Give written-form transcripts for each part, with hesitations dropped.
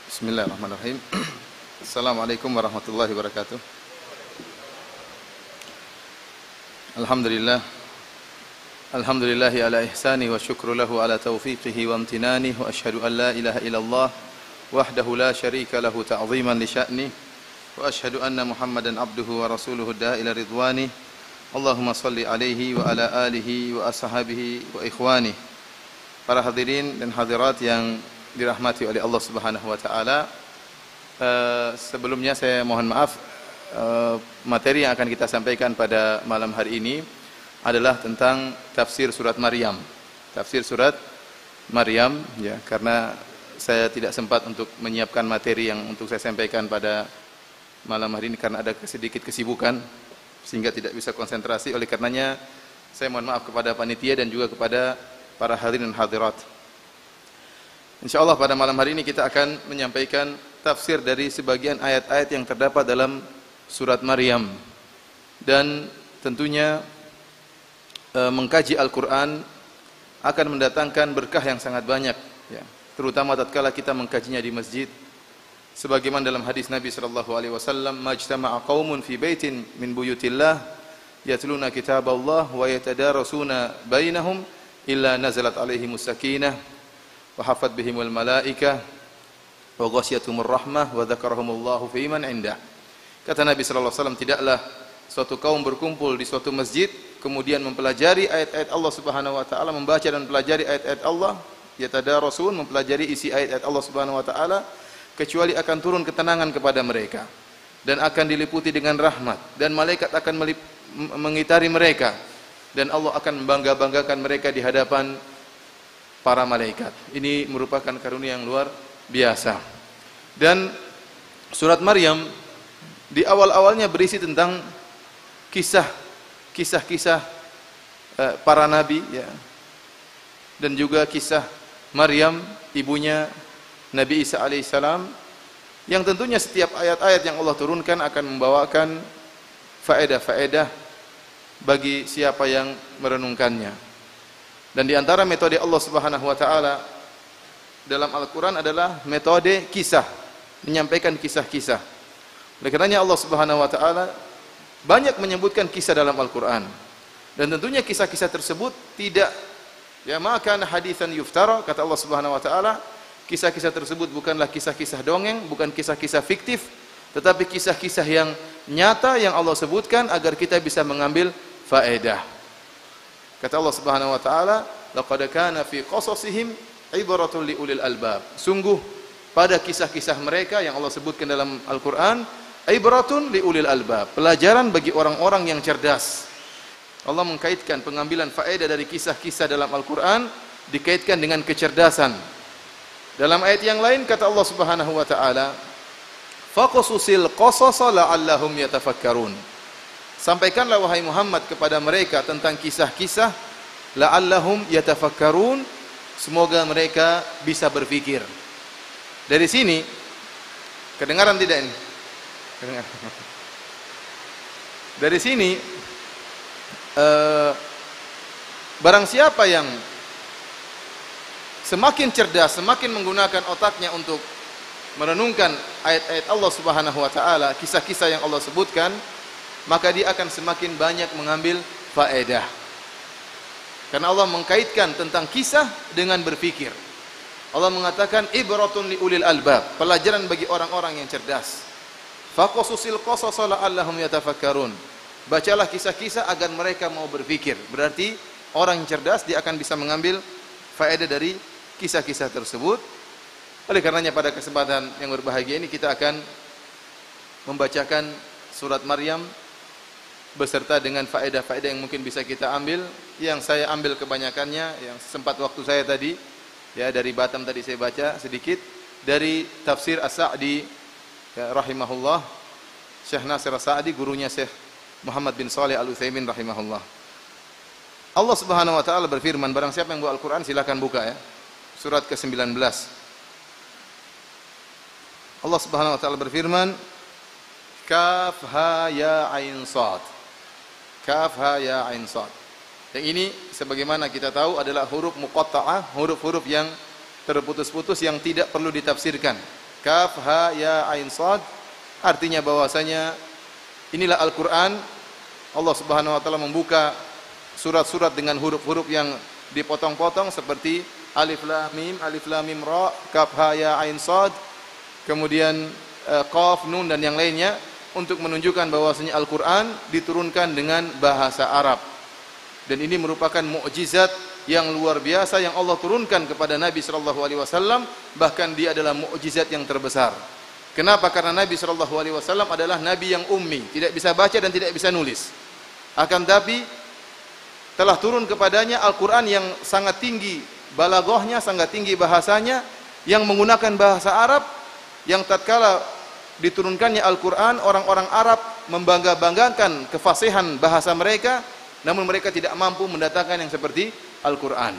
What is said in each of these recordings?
Bismillahirrahmanirrahim. Assalamualaikum warahmatullahi wabarakatuh. Alhamdulillah. Alhamdulillahi ala ihsani wa syukru lahu ala taufiqihi wa amtinani wa ashhadu an la ilaha illallah wahdahu la syarika lahu ta'ziman li sya'ni wa ashhadu anna Muhammadan abduhu wa rasuluhu da'ila ridwani. Allahumma salli alaihi wa ala alihi wa ashabihi wa ikhwani. Para hadirin dan hadirat yang dirahmati oleh Allah Subhanahu wa taala. Sebelumnya saya mohon maaf, materi yang akan kita sampaikan pada malam hari ini adalah tentang tafsir surat Maryam. Tafsir surat Maryam ya, karena saya tidak sempat untuk menyiapkan materi yang untuk saya sampaikan pada malam hari ini karena ada sedikit kesibukan sehingga tidak bisa konsentrasi. Oleh karenanya saya mohon maaf kepada panitia dan juga kepada para hadirin dan hadirat. InsyaAllah pada malam hari ini kita akan menyampaikan tafsir dari sebagian ayat-ayat yang terdapat dalam surat Maryam. Dan tentunya mengkaji Al-Quran akan mendatangkan berkah yang sangat banyak ya. Terutama tatkala kita mengkajinya di masjid. Sebagaimana dalam hadis Nabi SAW, majtama'a qaumun fi baitin min buyutillah yatluna kitaballah wa yatadarasuna bainahum illa nazalat alaihimus sakinah wa hafat bihimul malaikah wa ghasyiatumur rahmah wa dzakarahumullahu fi man indah. Kata Nabi sallallahu alaihi wasallam, tidaklah suatu kaum berkumpul di suatu masjid kemudian mempelajari ayat-ayat Allah Subhanahu wa taala, membaca dan mempelajari ayat-ayat Allah, yatadarasun, mempelajari isi ayat-ayat Allah Subhanahu wa taala, kecuali akan turun ketenangan kepada mereka dan akan diliputi dengan rahmat dan malaikat akan mengitari mereka dan Allah akan membangga-banggakan mereka di hadapan para malaikat. Ini merupakan karunia yang luar biasa. Dan surat Maryam di awal-awalnya berisi tentang kisah-kisah para nabi ya. Dan juga kisah Maryam, ibunya Nabi Isa alaihissalam, yang tentunya setiap ayat-ayat yang Allah turunkan akan membawakan faedah-faedah bagi siapa yang merenungkannya. Dan di antara metode Allah Subhanahu wa taala dalam Al-Qur'an adalah metode kisah, menyampaikan kisah-kisah. Oleh karenanya Allah Subhanahu wa taala banyak menyebutkan kisah dalam Al-Qur'an. Dan tentunya kisah-kisah tersebut tidak ya maka haditsan yuftara, kata Allah Subhanahu wa taala, kisah-kisah tersebut bukanlah kisah-kisah dongeng, bukan kisah-kisah fiktif, tetapi kisah-kisah yang nyata yang Allah sebutkan agar kita bisa mengambil faedah. Kata Allah Subhanahu wa taala, laqad kana fi qasasihim ibratun liulil albab. Sungguh pada kisah-kisah mereka yang Allah sebutkan dalam Al-Qur'an, ibratun liulil albab, pelajaran bagi orang-orang yang cerdas. Allah mengkaitkan pengambilan faedah dari kisah-kisah dalam Al-Qur'an dikaitkan dengan kecerdasan. Dalam ayat yang lain kata Allah Subhanahu wa taala, faqasusil qasasa la'allahum yatafakkarun. Sampaikanlah wahai Muhammad kepada mereka tentang kisah-kisah la'allahum yatafakkarun, semoga mereka bisa berpikir. Dari sini kedengaran tidak ini? Kedengaran. Dari sini barang siapa yang semakin cerdas, semakin menggunakan otaknya untuk merenungkan ayat-ayat Allah Subhanahu wa taala, kisah-kisah yang Allah sebutkan, maka dia akan semakin banyak mengambil faedah. Karena Allah mengkaitkan tentang kisah dengan berpikir. Allah mengatakan ibratun liulil albab, pelajaran bagi orang-orang yang cerdas. Faqasusil qasasa la'allahum yatafakkarun. Bacalah kisah-kisah agar mereka mau berpikir. Berarti orang yang cerdas dia akan bisa mengambil faedah dari kisah-kisah tersebut. Oleh karenanya pada kesempatan yang berbahagia ini kita akan membacakan surat Maryam beserta dengan faedah-faedah yang mungkin bisa kita ambil. Yang saya ambil kebanyakannya yang sempat waktu saya tadi ya, dari Batam tadi saya baca sedikit dari tafsir As-Sa'di ya, rahimahullah, Syekh Nasir As-Sa'di, gurunya Syekh Muhammad bin Shalih Al-Utsaimin rahimahullah. Allah Subhanahu wa taala berfirman, barang siapa yang bawa Al-Qur'an silakan buka ya. Surat ke-19. Allah Subhanahu wa taala berfirman, Kaf ha ya ain sad. Kaf ha ya ain sad. Yang ini sebagaimana kita tahu adalah huruf muqatta'ah, huruf-huruf yang terputus-putus yang tidak perlu ditafsirkan. Kaf ha ya ain sad, artinya bahwasanya inilah Al-Qur'an. Allah Subhanahu wa taala membuka surat-surat dengan huruf-huruf yang dipotong-potong seperti alif lam mim ra, kaf ha ya ain sad, kemudian qaf nun dan yang lainnya, untuk menunjukkan bahwasanya Al-Qur'an diturunkan dengan bahasa Arab. Dan ini merupakan mukjizat yang luar biasa yang Allah turunkan kepada Nabi sallallahu alaihi wasallam, bahkan dia adalah mukjizat yang terbesar. Kenapa? Karena Nabi sallallahu alaihi wasallam adalah nabi yang ummi, tidak bisa baca dan tidak bisa nulis. Akan tapi telah turun kepadanya Al-Qur'an yang sangat tinggi balaghahnya, sangat tinggi bahasanya, yang menggunakan bahasa Arab, yang tatkala diturunkannya Al-Qur'an, orang-orang Arab membangga-banggakan kefasihan bahasa mereka, namun mereka tidak mampu mendatangkan yang seperti Al-Qur'an.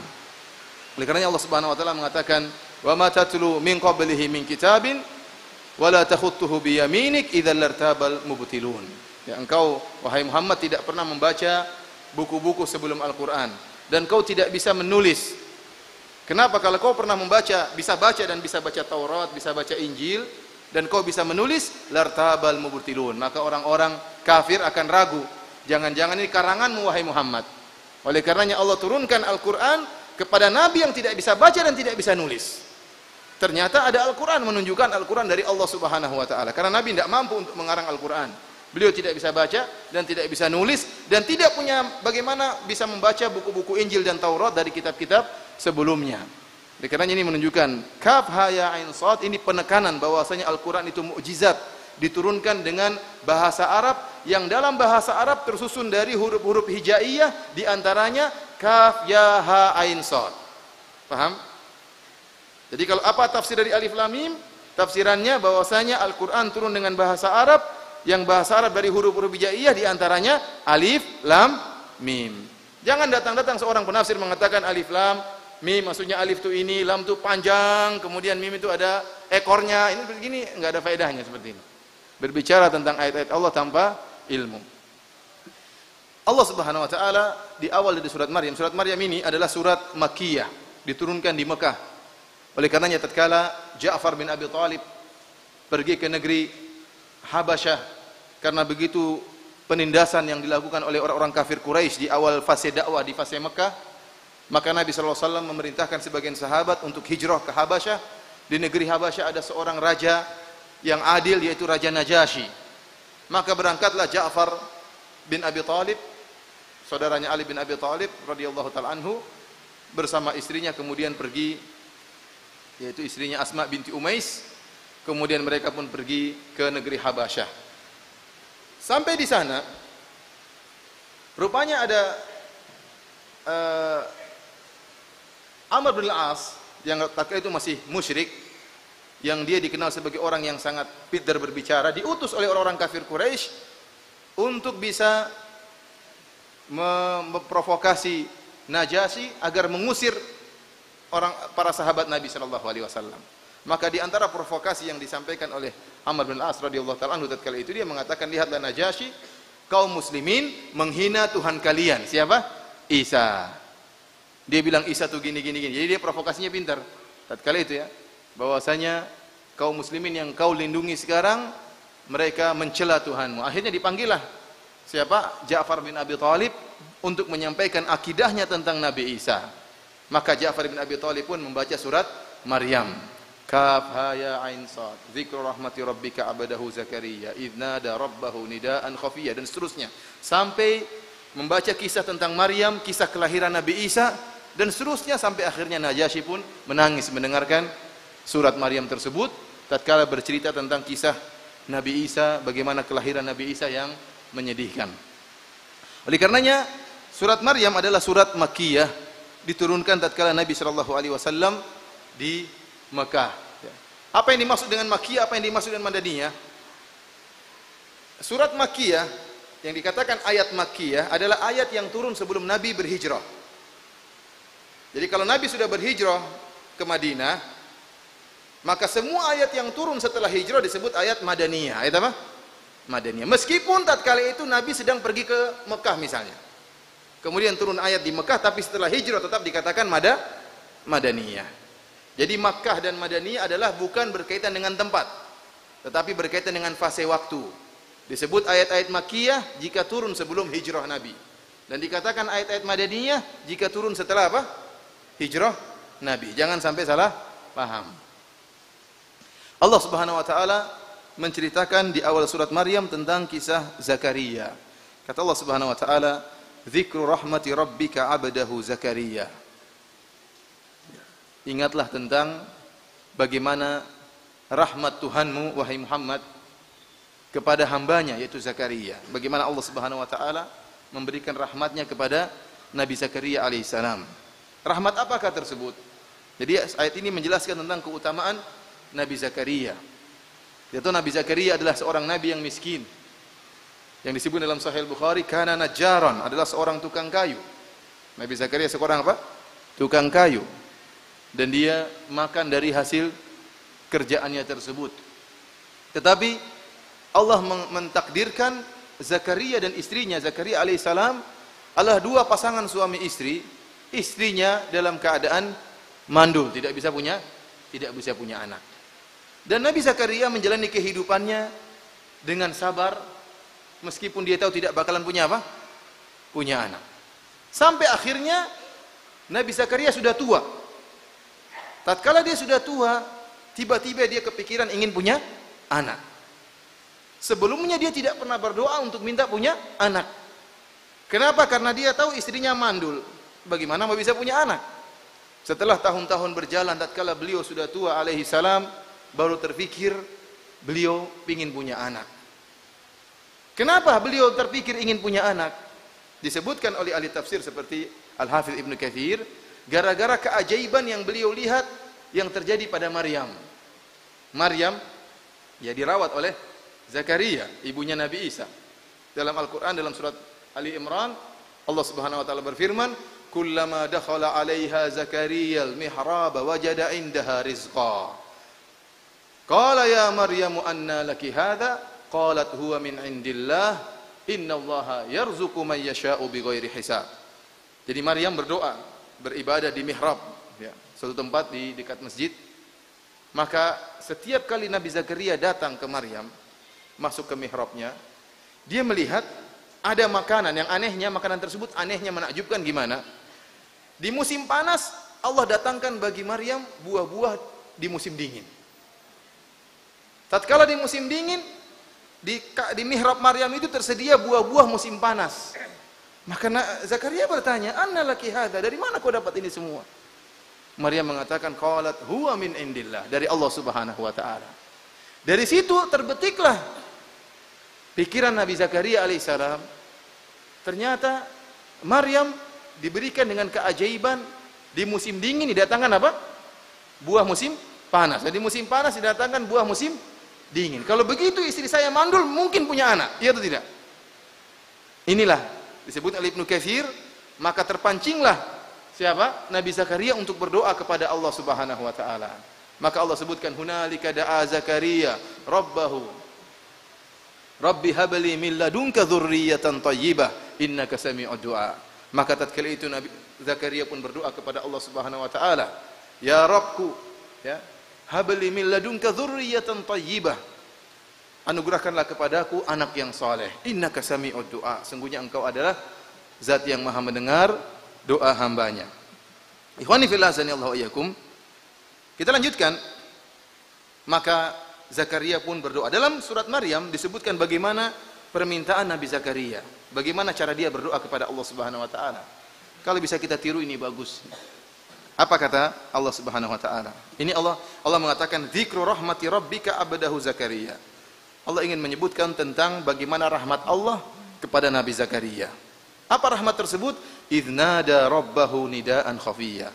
Oleh karenanya Allah Subhanahu wa taala mengatakan, "Wa ma tatlu min qablihi min kitabin wa la takhutuhu bi yaminik idzal lartabal mubtilun." Ya, engkau wahai Muhammad tidak pernah membaca buku-buku sebelum Al-Qur'an dan kau tidak bisa menulis. Kenapa? Kalau kau pernah membaca, bisa baca dan bisa baca Taurat, bisa baca Injil, dan kau bisa menulis, lartabal mubtilun, maka orang-orang kafir akan ragu. Jangan-jangan ini karanganmu wahai Muhammad. Oleh karenanya Allah turunkan Al-Qur'an kepada nabi yang tidak bisa baca dan tidak bisa nulis. Ternyata ada Al-Qur'an, menunjukkan Al-Qur'an dari Allah Subhanahu wa taala. Karena nabi tidak mampu untuk mengarang Al-Qur'an. Beliau tidak bisa baca dan tidak bisa nulis dan tidak punya bagaimana bisa membaca buku-buku Injil dan Taurat dari kitab-kitab sebelumnya. Oleh karenanya ini menunjukkan kaf ha ya ain sad, ini penekanan bahwasanya Al-Qur'an itu mukjizat, diturunkan dengan bahasa Arab yang dalam bahasa Arab tersusun dari huruf-huruf hijaiyah, di antaranya kaf ya ha ain sad. Paham? Jadi kalau apa tafsir dari alif lam mim? Tafsirannya bahwasanya Al-Qur'an turun dengan bahasa Arab, yang bahasa Arab dari huruf-huruf hijaiyah di antaranya alif lam mim. Jangan datang-datang seorang penafsir mengatakan alif lam mim maksudnya alif itu ini, lam itu panjang, kemudian mim itu ada ekornya. Ini begini enggak ada faedahnya seperti ini. Berbicara tentang ayat-ayat Allah tanpa ilmu. Allah Subhanahu wa taala di awal dari surat Maryam. Surat Maryam ini adalah surat Makkiyah, diturunkan di Mekah. Oleh karenanya tatkala Ja'far bin Abi Thalib pergi ke negeri Habasyah karena begitu penindasan yang dilakukan oleh orang-orang kafir Quraisy di awal fase dakwah di fase Mekah, maka Nabi sallallahu alaihi wasallam memerintahkan sebagian sahabat untuk hijrah ke Habasyah. Di negeri Habasyah ada seorang raja yang adil, yaitu Raja Najasyi. Maka berangkatlah Ja'far bin Abi Thalib, saudaranya Ali bin Abi Thalib radhiyallahu taala anhu, bersama istrinya kemudian pergi, yaitu istrinya Asma binti Umais. Kemudian mereka pun pergi ke negeri Habasyah. Sampai di sana, rupanya ada Amr bin Al-As yang tatkala itu masih musyrik, yang dia dikenal sebagai orang yang sangat pintar berbicara, diutus oleh orang-orang kafir Quraisy untuk bisa memprovokasi Najasyi agar mengusir para sahabat Nabi sallallahu alaihi wasallam. Maka di antara provokasi yang disampaikan oleh Amr bin Al-As radhiyallahu taala anhu tatkala itu, dia mengatakan, lihatlah Najasyi, kaum muslimin menghina Tuhan kalian. Siapa? Isa. Dia bilang Isa tuh gini. Jadi dia provokasinya pintar. Tatkala itu ya, bahwasanya kaum muslimin yang kau lindungi sekarang, mereka mencela Tuhanmu. Akhirnya dipanggillah siapa? Ja'far bin Abi Thalib untuk menyampaikan akidahnya tentang Nabi Isa. Maka Ja'far bin Abi Thalib pun membaca surat Maryam. Kaf ha ya ain sad, dzikru rahmati rabbika abadahu Zakaria idz nada rabbahu nidaan khafiyya, dan seterusnya sampai membaca kisah tentang Maryam, kisah kelahiran Nabi Isa, dan seterusnya sampai akhirnya Najasyi pun menangis mendengarkan surat Maryam tersebut tatkala bercerita tentang kisah Nabi Isa, bagaimana kelahiran Nabi Isa yang menyedihkan. Oleh karenanya surat Maryam adalah surat Makkiyah, diturunkan tatkala Nabi sallallahu alaihi wasallam di Mekah. Apa yang dimaksud dengan Makkiyah, apa yang dimaksud dengan Madaniyah? Surat Makkiyah yang dikatakan ayat Makkiyah adalah ayat yang turun sebelum Nabi berhijrah. Jadi kalau Nabi sudah berhijrah ke Madinah, maka semua ayat yang turun setelah hijrah disebut ayat Madaniyah. Ayat apa? Madaniyah. Meskipun tatkala itu Nabi sedang pergi ke Mekah misalnya, kemudian turun ayat di Mekah, tapi setelah hijrah tetap dikatakan Madaniyah. Jadi Makkah dan Madaniyah adalah bukan berkaitan dengan tempat, tetapi berkaitan dengan fase waktu. Disebut ayat-ayat Makkiyah jika turun sebelum hijrah Nabi. Dan dikatakan ayat-ayat Madaniyah jika turun setelah apa? Hijrah Nabi. Jangan sampai salah paham. Allah Subhanahu wa taala menceritakan di awal surat Maryam tentang kisah Zakaria. Kata Allah Subhanahu wa taala, "Dzikru rahmati rabbika 'abdahu Zakaria." Ingatlah tentang bagaimana rahmat Tuhanmu wahai Muhammad kepada hambanya yaitu Zakaria. Bagaimana Allah Subhanahu wa taala memberikan rahmatnya kepada Nabi Zakaria alaihissalam. Rahmat apakah tersebut? Jadi ayat ini menjelaskan tentang keutamaan Nabi Zakaria. Yaitu Nabi Zakaria adalah seorang nabi yang miskin. Yang disebut dalam Sahih Bukhari kana najjaran, adalah seorang tukang kayu. Nabi Zakaria seorang apa? Tukang kayu. Dan dia makan dari hasil kerjaannya tersebut. Tetapi Allah mentakdirkan Zakaria dan istrinya, Zakaria alaihissalam adalah dua pasangan suami istri. Istrinya dalam keadaan mandul, tidak bisa punya anak. Dan Nabi Zakaria menjalani kehidupannya dengan sabar, meskipun dia tahu tidak bakalan punya apa? Punya anak. Sampai akhirnya Nabi Zakaria sudah tua. Tatkala dia sudah tua, tiba-tiba dia kepikiran ingin punya anak. Sebelumnya dia tidak pernah berdoa untuk minta punya anak. Kenapa? Karena dia tahu istrinya mandul. Bagaimana mau bisa punya anak? Setelah tahun-tahun berjalan, tatkala beliau sudah tua alaihi salam, baru terpikir beliau ingin punya anak. Kenapa beliau terpikir ingin punya anak? Disebutkan oleh ahli tafsir seperti Al-Hafidz Ibnu Katsir, gara-gara keajaiban yang beliau lihat yang terjadi pada Maryam. Maryam ya dirawat oleh Zakaria, ibunya Nabi Isa. Dalam Al-Qur'an dalam surat Ali Imran, Allah Subhanahu wa taala berfirman, "Kullama dakhala 'alaiha Zakaria al-mihrab wajada 'indaha rizqa. Qala ya Maryamu anna laki hadha? Qalat huwa min 'indillah. Innallaha yarzuqu man yasha'u bighairi hisab." Jadi Maryam berdoa, beribadah di mihrab, ya, suatu tempat di dekat masjid. Maka setiap kali Nabi Zakaria datang ke Maryam, masuk ke mihrabnya, dia melihat ada makanan yang anehnya, makanan tersebut anehnya menakjubkan gimana? Di musim panas Allah datangkan bagi Maryam buah-buah di musim dingin. Tatkala di musim dingin di mihrab Maryam itu tersedia buah-buah musim panas. Maka Zakaria bertanya, "Anna laki hadza? Dari mana kau dapat ini semua?" Maryam mengatakan, "Qalat huwa min indillah." Dari Allah Subhanahu wa taala. Dari situ terbetiklah pikiran Nabi Zakaria alaihissalam. Ternyata Maryam diberikan dengan keajaiban di musim dingin didatangkan apa? Buah musim panas. Dan di musim panas didatangkan buah musim dingin. Kalau begitu istri saya mandul mungkin punya anak, iya atau tidak? Inilah disebut oleh Ibnu Katsir, maka terpancinglah siapa? Nabi Zakaria untuk berdoa kepada Allah Subhanahu wa taala. Maka Allah sebutkan hunalika da'a Zakaria rabbahu Rabbi habli min ladunka dzurriyyatan thayyibah innaka sami'ud du'a. Maka tatkala itu Nabi Zakaria pun berdoa kepada Allah Subhanahu wa taala, "Ya Rabbku, ya, habli min ladunka dzurriyyatan thayyibah." Anugerahkanlah kepadaku anak yang saleh. Innaka sami'ud du'a. Sungguhnya engkau adalah zat yang maha mendengar doa hambanya. Ikhwani fillah azanillahu iyyakum. Kita lanjutkan. Maka Zakaria pun berdoa. Dalam surat Maryam disebutkan bagaimana permintaan Nabi Zakaria. Bagaimana cara dia berdoa kepada Allah Subhanahu wa taala. Kalau bisa kita tiru ini bagus. Apa kata Allah Subhanahu wa taala? Ini Allah mengatakan dzikru rahmati rabbika 'abdahu Zakaria. Allah ingin menyebutkan tentang bagaimana rahmat Allah kepada Nabi Zakaria. Apa rahmat tersebut? Idznada rabbahu nidaan khafiyya.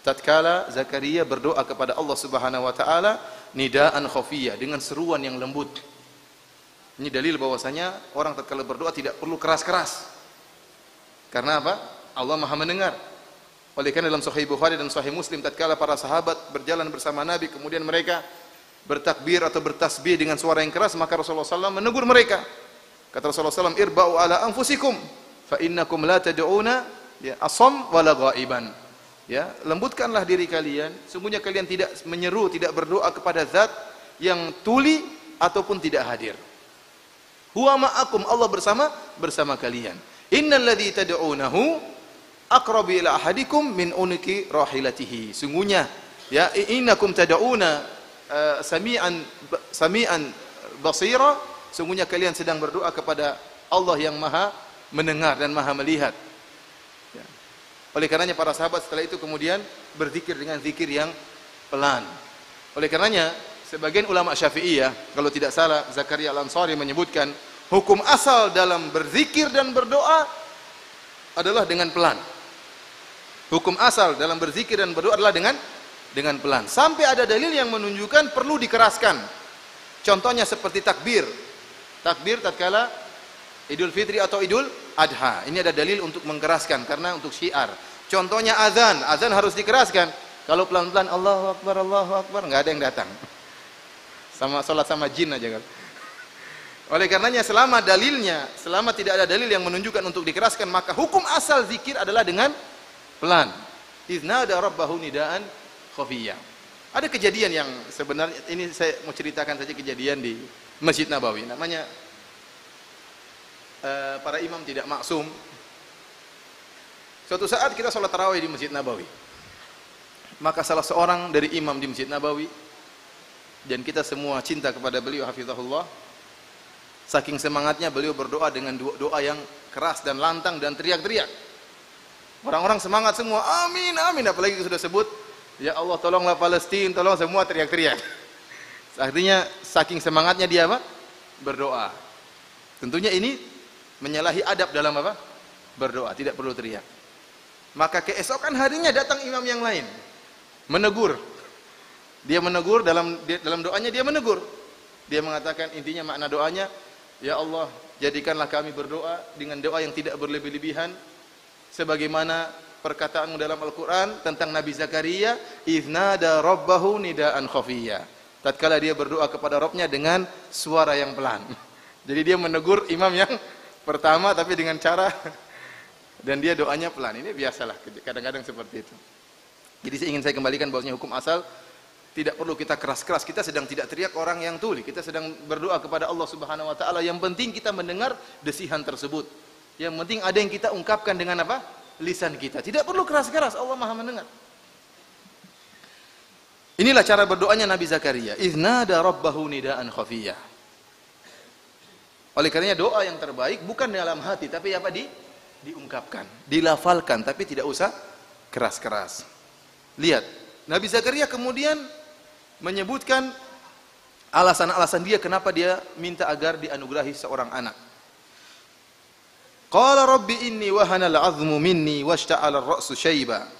Tatkala Zakaria berdoa kepada Allah Subhanahu wa taala nidaan khafiyya, dengan seruan yang lembut. Ini dalil bahwasanya orang tatkala berdoa tidak perlu keras-keras. Karena apa? Allah Maha mendengar. Oleh karena dalam Sahih Bukhari dan Sahih Muslim tatkala para sahabat berjalan bersama Nabi kemudian mereka bertakbir atau bertasbih dengan suara yang keras, maka Rasulullah SAW menegur mereka. Kata Rasulullah SAW, "Irba'u ala anfusikum fa innakum la tad'una asam wala ghaiban." Ya, lembutkanlah diri kalian. Sungguhnya kalian tidak menyeru, tidak berdoa kepada zat yang tuli ataupun tidak hadir. Huwa ma'akum, Allah bersama kalian. Innal ladzi tad'unahu aqrabu ila ahadikum min unki rahilatihi. Sungguhnya ya, innakum tad'una sami'an basira. Sungguhnya kalian sedang berdoa kepada Allah yang Maha mendengar dan Maha melihat. Ya. Oleh karenanya para sahabat setelah itu kemudian berzikir dengan zikir yang pelan. Oleh karenanya sebagian ulama Syafi'iyah, kalau tidak salah Zakaria Al-Ansari menyebutkan hukum asal dalam berzikir dan berdoa adalah dengan pelan. Hukum asal dalam berzikir dan berdoa adalah dengan pelan. Sampai ada dalil yang menunjukkan perlu dikeraskan. Contohnya seperti takbir. Takbir tatkala Idul Fitri atau Idul Adha. Ini ada dalil untuk mengkeraskan karena untuk syiar. Contohnya azan. Azan harus dikeraskan. Kalau pelan-pelan Allahu Akbar, enggak ada yang datang. Sama salat sama jin aja kan. Oleh karenanya selama tidak ada dalil yang menunjukkan untuk dikeraskan, maka hukum asal zikir adalah dengan pelan. Iznada rabbahu nidaan khafiyya. Ada kejadian yang sebenarnya ini saya mau ceritakan saja kejadian di Masjid Nabawi. Namanya para imam tidak maksum. Suatu saat kita sholat tarawih di Masjid Nabawi. Maka salah seorang dari imam di Masjid Nabawi, dan kita semua cinta kepada beliau hafizahullah, saking semangatnya beliau berdoa dengan doa yang keras dan lantang dan teriak-teriak. Orang-orang semangat semua, amin, amin. Apalagi sudah sebut, ya Allah tolonglah Palestina, tolong, semua teriak-teriak. Artinya saking semangatnya dia apa? Berdoa. Tentunya ini menyalahi adab dalam apa? Berdoa, tidak perlu teriak. Maka keesokan harinya datang imam yang lain, menegur. Dia menegur dalam doanya, dia menegur. Dia mengatakan intinya makna doanya, ya Allah, jadikanlah kami berdoa dengan doa yang tidak berlebih-lebihan, sebagaimana perkataanmu dalam Al-Quran tentang Nabi Zakaria, iznada rabbahu nidaan khafiyya. Tatkala dia berdoa kepada Rabbnya dengan suara yang pelan. Jadi dia menegur imam yang pertama tapi dengan cara, dan dia doanya pelan. Ini biasalah kadang-kadang seperti itu. Jadi ingin saya kembalikan bahwasanya hukum asal tidak perlu kita keras-keras. Kita sedang tidak teriak orang yang tuli. Kita sedang berdoa kepada Allah Subhanahu wa taala. Yang penting kita mendengar desihan tersebut. Yang penting ada yang kita ungkapkan dengan apa? Lisan kita. Tidak perlu keras-keras, Allah Maha mendengar. Inilah cara berdoanya Nabi Zakaria. Iznada rabbahu nidaan khafiyya. Oleh karenanya doa yang terbaik bukan dalam hati, tapi apa? Diungkapkan, dilafalkan, tapi tidak usah keras-keras. Lihat, Nabi Zakaria kemudian menyebutkan alasan-alasan dia kenapa dia minta agar dianugerahi seorang anak. Qala rabbi inni wahana al-'azmu minni washta'ala ar-ra'su shayba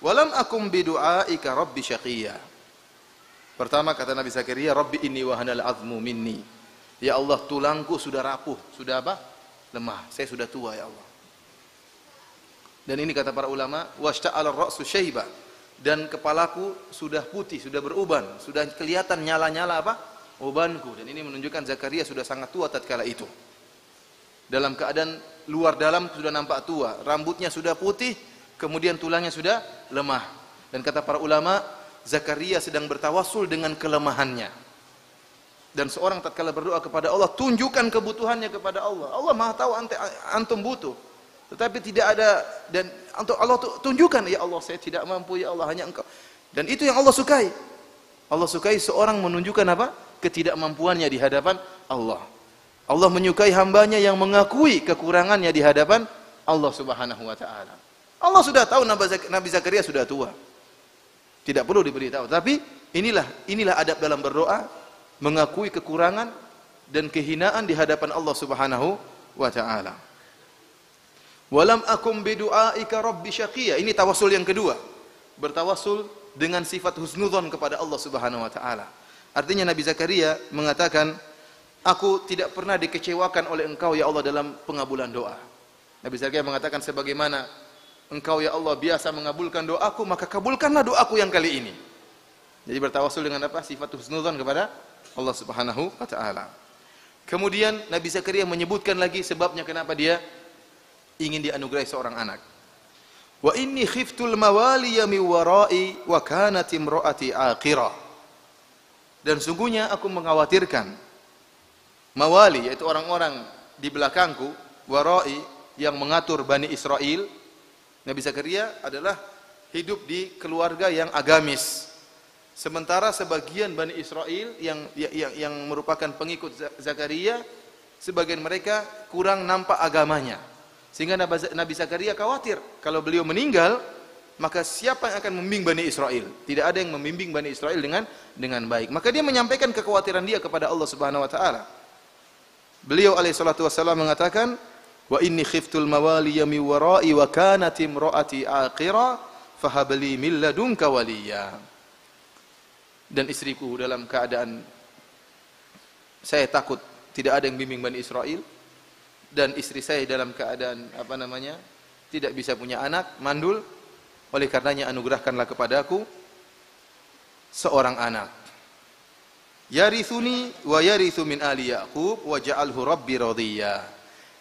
wa lam akum bidu'aika rabbi syaqiyya. Pertama kata Nabi Zakaria, rabbi inni wahana al-'azmu minni. Ya Allah, tulangku sudah rapuh, sudah apa? Lemah, saya sudah tua ya Allah. Dan ini kata para ulama, washta'ala ar-ra'su shayba, dan kepalaku sudah putih, sudah beruban, sudah kelihatan nyala-nyala apa? Ubanku. Dan ini menunjukkan Zakaria sudah sangat tua tatkala itu. Dalam keadaan luar dalam sudah nampak tua, rambutnya sudah putih, kemudian tulangnya sudah lemah. Dan kata para ulama, Zakaria sedang bertawassul dengan kelemahannya. Dan seorang tatkala berdoa kepada Allah, tunjukkan kebutuhannya kepada Allah. Allah Maha tahu antum butuh. Tetapi tidak ada, dan untuk Allah tunjukkan, ya Allah saya tidak mampu, ya Allah hanya Engkau. Dan itu yang Allah sukai. Allah sukai seorang menunjukkan apa? Ketidakmampuannya di hadapan Allah. Allah menyukai hambanya yang mengakui kekurangannya di hadapan Allah Subhanahu wa taala. Allah sudah tahu Nabi Zakaria sudah tua. Tidak perlu diberitahu, tapi inilah adab dalam berdoa, mengakui kekurangan dan kehinaan di hadapan Allah Subhanahu wa taala. Walam akum bidu'aika rabbi syaqiyya. Ini tawassul yang kedua. Bertawassul dengan sifat husnudzon kepada Allah Subhanahu wa taala. Artinya Nabi Zakaria mengatakan, aku tidak pernah dikecewakan oleh Engkau ya Allah dalam pengabulan doa. Nabi Zakaria mengatakan, sebagaimana Engkau ya Allah biasa mengabulkan doaku, maka kabulkanlah doaku yang kali ini. Jadi bertawassul dengan apa? Sifat husnudzon kepada Allah Subhanahu wa taala. Kemudian Nabi Zakaria menyebutkan lagi sebabnya kenapa dia ingin dianugerahi seorang anak. Wa inni khiftul mawaliya min wara'i wa kanat imraati aqira. Dan sungguhnya aku mengkhawatirkan mawali, yaitu orang-orang di belakangku, wara'i, yang mengatur Bani Israel. Nabi Zakaria adalah hidup di keluarga yang agamis. Sementara sebagian Bani Israel yang merupakan pengikut Zakaria, sebagian mereka kurang nampak agamanya. Sehingga Nabi Zakaria khawatir kalau beliau meninggal, maka siapa yang akan membimbing Bani Israel? Tidak ada yang membimbing Bani Israel dengan baik. Maka dia menyampaikan kekhawatiran dia kepada Allah Subhanahu wa taala. Beliau alaihi salatu wasallam mengatakan, "Wa inni khiftul mawaliya min wara'i wa kanat imraati aqira, fahabli min ladunka waliya." Dan istriku dalam keadaan saya takut tidak ada yang bimbing Bani Israel, dan istri saya dalam keadaan tidak bisa punya anak, mandul. Oleh karenanya anugerahkanlah kepadaku seorang anak. Yarithuni wa yarithu min ali Yaqub wa ja'alhu rabbi radiyya.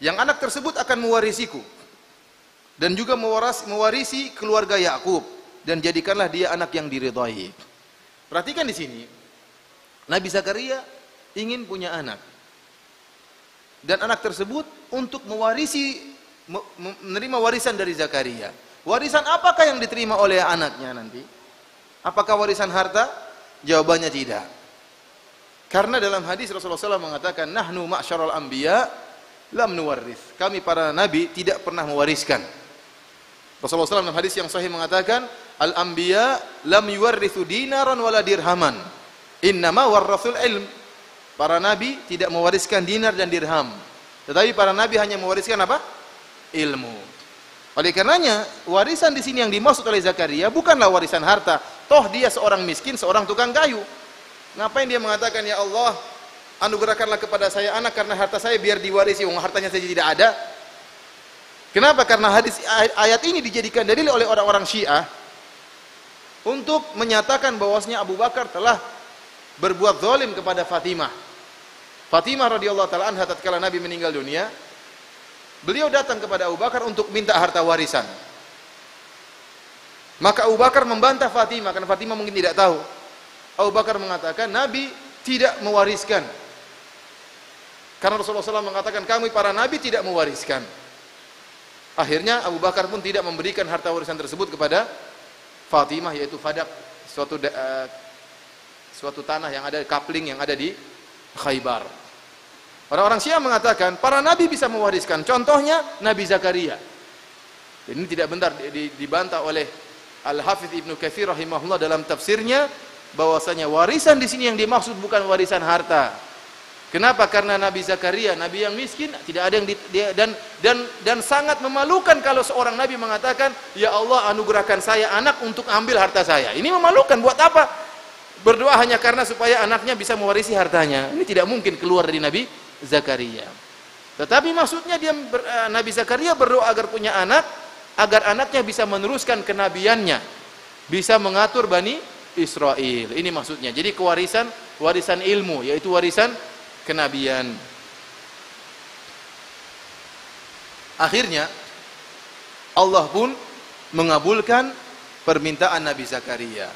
Yang anak tersebut akan mewarisiku dan juga mewarisi keluarga Yakub, dan jadikanlah dia anak yang diridhai. Perhatikan di sini, Nabi Zakaria ingin punya anak, dan anak tersebut untuk menerima warisan dari Zakaria. Warisan apakah yang diterima oleh anaknya nanti? Apakah warisan harta? Jawabannya tidak. Karena dalam hadis Rasulullah SAW mengatakan, nahnu ma'syarul anbiya lam nuwarrith. Kami para nabi tidak pernah mewariskan. Rasulullah SAW dalam hadis yang sahih mengatakan, al-anbiya lam yuwarrithu dinaran wala dirhaman, innama warrathul ilm. Para nabi tidak mewariskan dinar dan dirham, tetapi para nabi hanya mewariskan apa? Ilmu. Oleh karenanya, warisan di sini yang dimaksud oleh Zakaria bukanlah warisan harta. Toh dia seorang miskin, seorang tukang kayu. Ngapain dia mengatakan, ya Allah, anugerahkanlah kepada saya anak karena harta saya biar diwarisi, wong hartanya saja tidak ada. Kenapa? Karena ayat ini dijadikan dalil oleh orang-orang Syiah untuk menyatakan bahwasanya Abu Bakar telah berbuat zalim kepada Fatimah. Fatimah radhiyallahu taala anha tatkala Nabi meninggal dunia, beliau datang kepada Abu Bakar untuk minta harta warisan. Maka Abu Bakar membantah Fatimah karena Fatimah mungkin tidak tahu. Abu Bakar mengatakan Nabi tidak mewariskan. Karena Rasulullah SAW mengatakan kami para nabi tidak mewariskan. Akhirnya Abu Bakar pun tidak memberikan harta warisan tersebut kepada Fatimah, yaitu Fadak, suatu tanah yang ada, kapling yang ada di Khaybar. Orang-orang Syiah mengatakan para nabi bisa mewariskan. Contohnya Nabi Zakaria. Ini tidak benar, dibantah oleh Al-Hafidz Ibnu Katsir rahimahullah dalam tafsirnya, bahwasanya warisan di sini yang dimaksud bukan warisan harta. Kenapa? Karena Nabi Zakaria, nabi yang miskin, tidak ada yang dan sangat memalukan kalau seorang nabi mengatakan, ya Allah anugerahkan saya anak untuk ambil harta saya. Ini memalukan. Buat apa? Berdoa hanya karena supaya anaknya bisa mewarisi hartanya. Ini tidak mungkin keluar dari Nabi Zakaria. Tetapi maksudnya Nabi Zakaria berdoa agar punya anak, agar anaknya bisa meneruskan kenabiannya, bisa mengatur Bani Israel. Ini maksudnya. Jadi warisan ilmu, yaitu warisan kenabian. Akhirnya Allah pun mengabulkan permintaan Nabi Zakaria.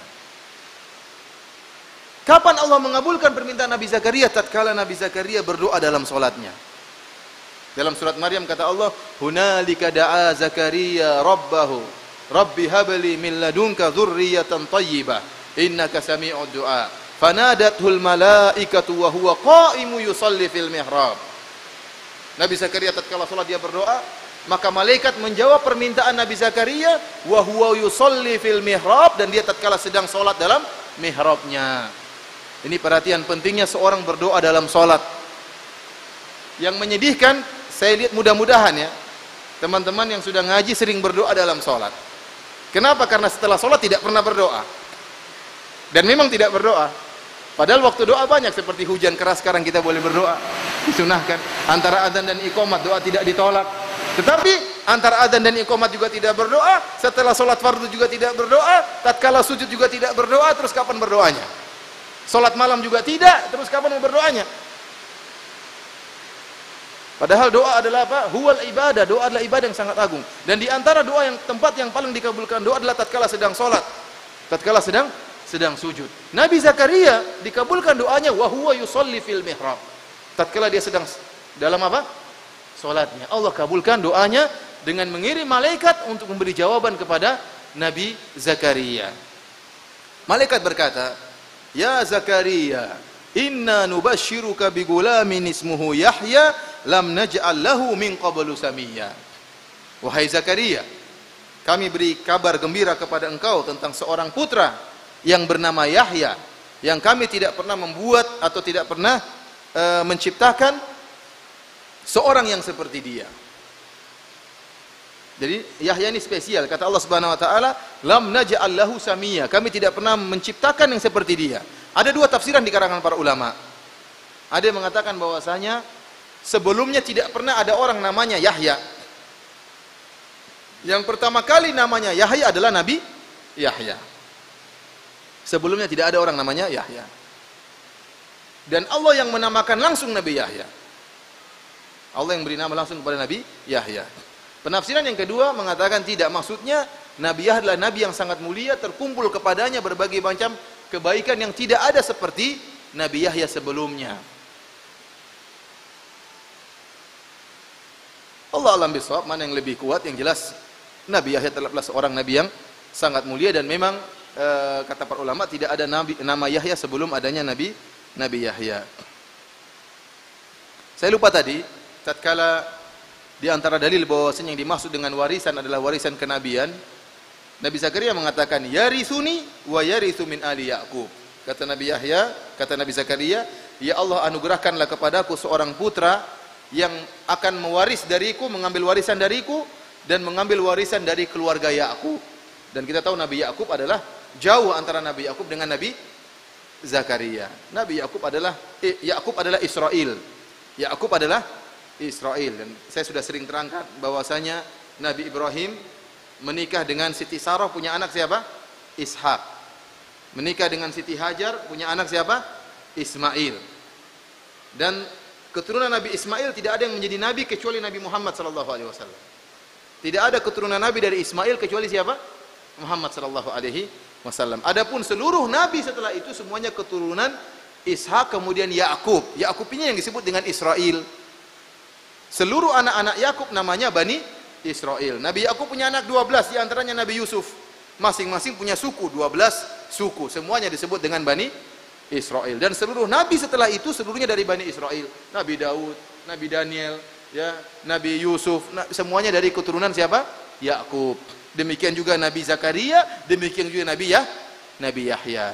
Kapan Allah mengabulkan permintaan Nabi Zakaria? Tatkala Nabi Zakaria berdoa dalam salatnya. Dalam surat Maryam kata Allah, "Hunalika da'a Zakaria rabbahu, Rabbi habli min ladunka dzurriyyatan thayyibah, innaka sami'ud du'a." Fanadathul malaikatu wa huwa qa'imu yusalli fil mihrab. Nabi Zakaria tatkala salat dia berdoa, maka malaikat menjawab permintaan Nabi Zakaria wa huwa yusalli fil mihrab, dan dia tatkala sedang salat dalam mihrabnya. Ini perhatian pentingnya seorang berdoa dalam salat. Yang menyedihkan, saya lihat mudah-mudahan ya, teman-teman yang sudah ngaji sering berdoa dalam salat. Kenapa? Karena setelah salat tidak pernah berdoa. Dan memang tidak berdoa. Padahal waktu doa banyak, seperti hujan keras sekarang kita boleh berdoa, disunahkan. Antara adzan dan iqamat doa tidak ditolak. Tetapi antara adzan dan iqamat juga tidak berdoa, setelah sholat fardu juga tidak berdoa, tatkala sujud juga tidak berdoa, terus kapan berdoanya? Sholat malam juga tidak, terus kapan mau berdoanya? Padahal doa adalah apa? Huwal ibadah. Doa adalah ibadah yang sangat agung. Dan di antara doa yang tempat yang paling dikabulkan doa adalah tatkala sedang salat. Tatkala sedang sujud. Nabi Zakaria dikabulkan doanya wa huwa yusolli fil mihrab. Tatkala dia sedang dalam apa? Salatnya. Allah kabulkan doanya dengan mengirim malaikat untuk memberi jawaban kepada Nabi Zakaria. Malaikat berkata, "Ya Zakaria, inna nubashiruka bigulamin ismuhu Yahya lam naj'al lahu min qablu samiyya." Wahai Zakaria, kami beri kabar gembira kepada engkau tentang seorang putra yang bernama Yahya, yang kami tidak pernah membuat atau tidak pernah menciptakan seorang yang seperti dia. Jadi Yahya ini spesial. Kata Allah Subhanahu wa taala, "Lam naj'al lahu samiyya." Kami tidak pernah menciptakan yang seperti dia. Ada dua tafsiran di kalangan para ulama. Ada yang mengatakan bahwasanya sebelumnya tidak pernah ada orang namanya Yahya. Yang pertama kali namanya Yahya adalah Nabi Yahya. Sebelumnya tidak ada orang namanya Yahya. Dan Allah yang menamakan langsung Nabi Yahya. Allah yang beri nama langsung kepada Nabi Yahya. Penafsiran yang kedua mengatakan tidak, maksudnya Nabi Yahya adalah Nabi yang sangat mulia, terkumpul kepadanya berbagai macam kebaikan yang tidak ada seperti Nabi Yahya sebelumnya. Allah alam bisawab, mana yang lebih kuat. Yang jelas Nabi Yahya adalah seorang Nabi yang sangat mulia, dan memang kata para ulama tidak ada nama Yahya sebelum adanya Nabi Yahya. Saya lupa tadi, tatkala di antara dalil bahwasanya yang dimaksud dengan warisan adalah warisan kenabian, Nabi Zakaria mengatakan, "Yarithuni wa yarithu min ali Yaqub." Kata Nabi Yahya, kata Nabi Zakaria, "Ya Allah, anugerahkanlah kepadaku seorang putra yang akan mewaris dariku, mengambil warisan dariku dan mengambil warisan dari keluarga Yaqub." Dan kita tahu Nabi Yaqub adalah jauh antara Nabi Yaqub dengan Nabi Zakaria. Nabi Yaqub adalah Israel. Yaqub adalah Israel. Dan saya sudah sering terangkan bahwasanya Nabi Ibrahim menikah dengan Siti Sarah, punya anak siapa? Ishak. Menikah dengan Siti Hajar, punya anak siapa? Ismail. Dan keturunan Nabi Ismail tidak ada yang menjadi nabi kecuali Nabi Muhammad sallallahu alaihi wasallam. Tidak ada keturunan nabi dari Ismail kecuali siapa? Muhammad sallallahu alaihi wasallam. Adapun seluruh nabi setelah itu semuanya keturunan Ishak kemudian Yakub. Yakub ini yang disebut dengan Israel. Seluruh anak-anak Yakub namanya Bani Israel. Nabi Yakub punya anak 12, di antaranya Nabi Yusuf. Masing-masing punya suku, 12 suku. Semuanya disebut dengan Bani Israel. Dan seluruh nabi setelah itu seluruhnya dari Bani Israel. Nabi Daud, Nabi Daniel, ya, Nabi Yusuf, semuanya dari keturunan siapa? Yakub. Demikian juga Nabi Zakaria, demikian juga Nabi Yahya.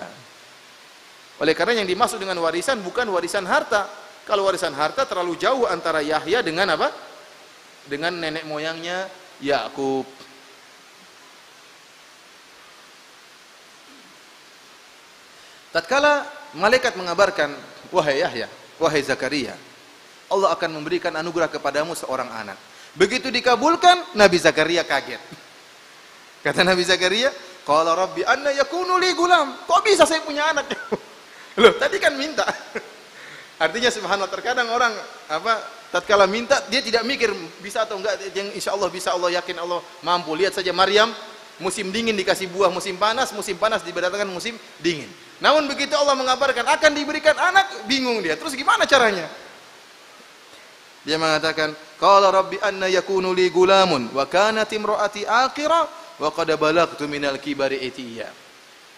Oleh karena yang dimaksud dengan warisan bukan warisan harta. Kalau warisan harta terlalu jauh antara Yahya dengan apa? Dengan nenek moyangnya Yakub. Tatkala malaikat mengabarkan, "Wahai Yahya, wahai Zakaria, Allah akan memberikan anugerah kepadamu seorang anak." Begitu dikabulkan, Nabi Zakaria kaget. Kata Nabi Zakaria, "Qala rabbi anna yakunu li gulam." Kok bisa saya punya anak? Loh, tadi kan minta. Artinya subhanallah, terkadang orang tatkala minta dia tidak mikir bisa atau enggak, yang insyaallah bisa, Allah yakin Allah mampu. Lihat saja Maryam, musim dingin dikasih buah, musim panas diberdatangkan musim dingin. Namun begitu Allah mengabarkan akan diberikan anak, bingung dia. Terus gimana caranya? Dia mengatakan, "Qala rabbi anna yakunu li gulamun wa kanat imraati aqira wa qad balagtu minal kibari itiya."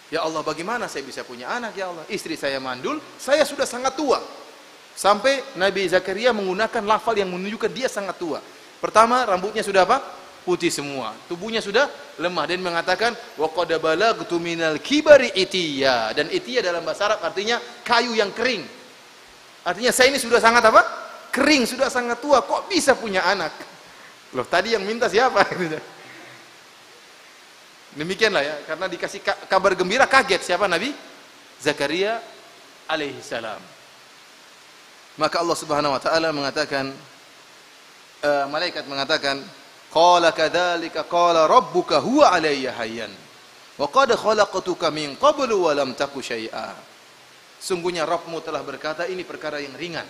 Ya Allah, bagaimana saya bisa punya anak ya Allah? Istri saya mandul, saya sudah sangat tua. Sampai Nabi Zakaria menggunakan lafal yang menunjukkan dia sangat tua. Pertama, rambutnya sudah apa? Putih semua. Tubuhnya sudah lemah, dan mengatakan wa qad balagtu minal kibari itiya. Dan itiya dalam bahasa Arab artinya kayu yang kering. Artinya saya ini sudah sangat apa? Kering, sudah sangat tua, kok bisa punya anak? Loh, tadi yang minta siapa? Demikianlah ya, karena dikasih kabar gembira kaget siapa? Nabi Zakaria alaihi salam. Maka Allah Subhanahu wa taala mengatakan, malaikat mengatakan, "Qala kadzalika qala rabbuka huwa alayya hayyan wa qad khalaqtuka min qablu wa lam taku syai'a." Sungguhnya Rabbmu telah berkata, ini perkara yang ringan.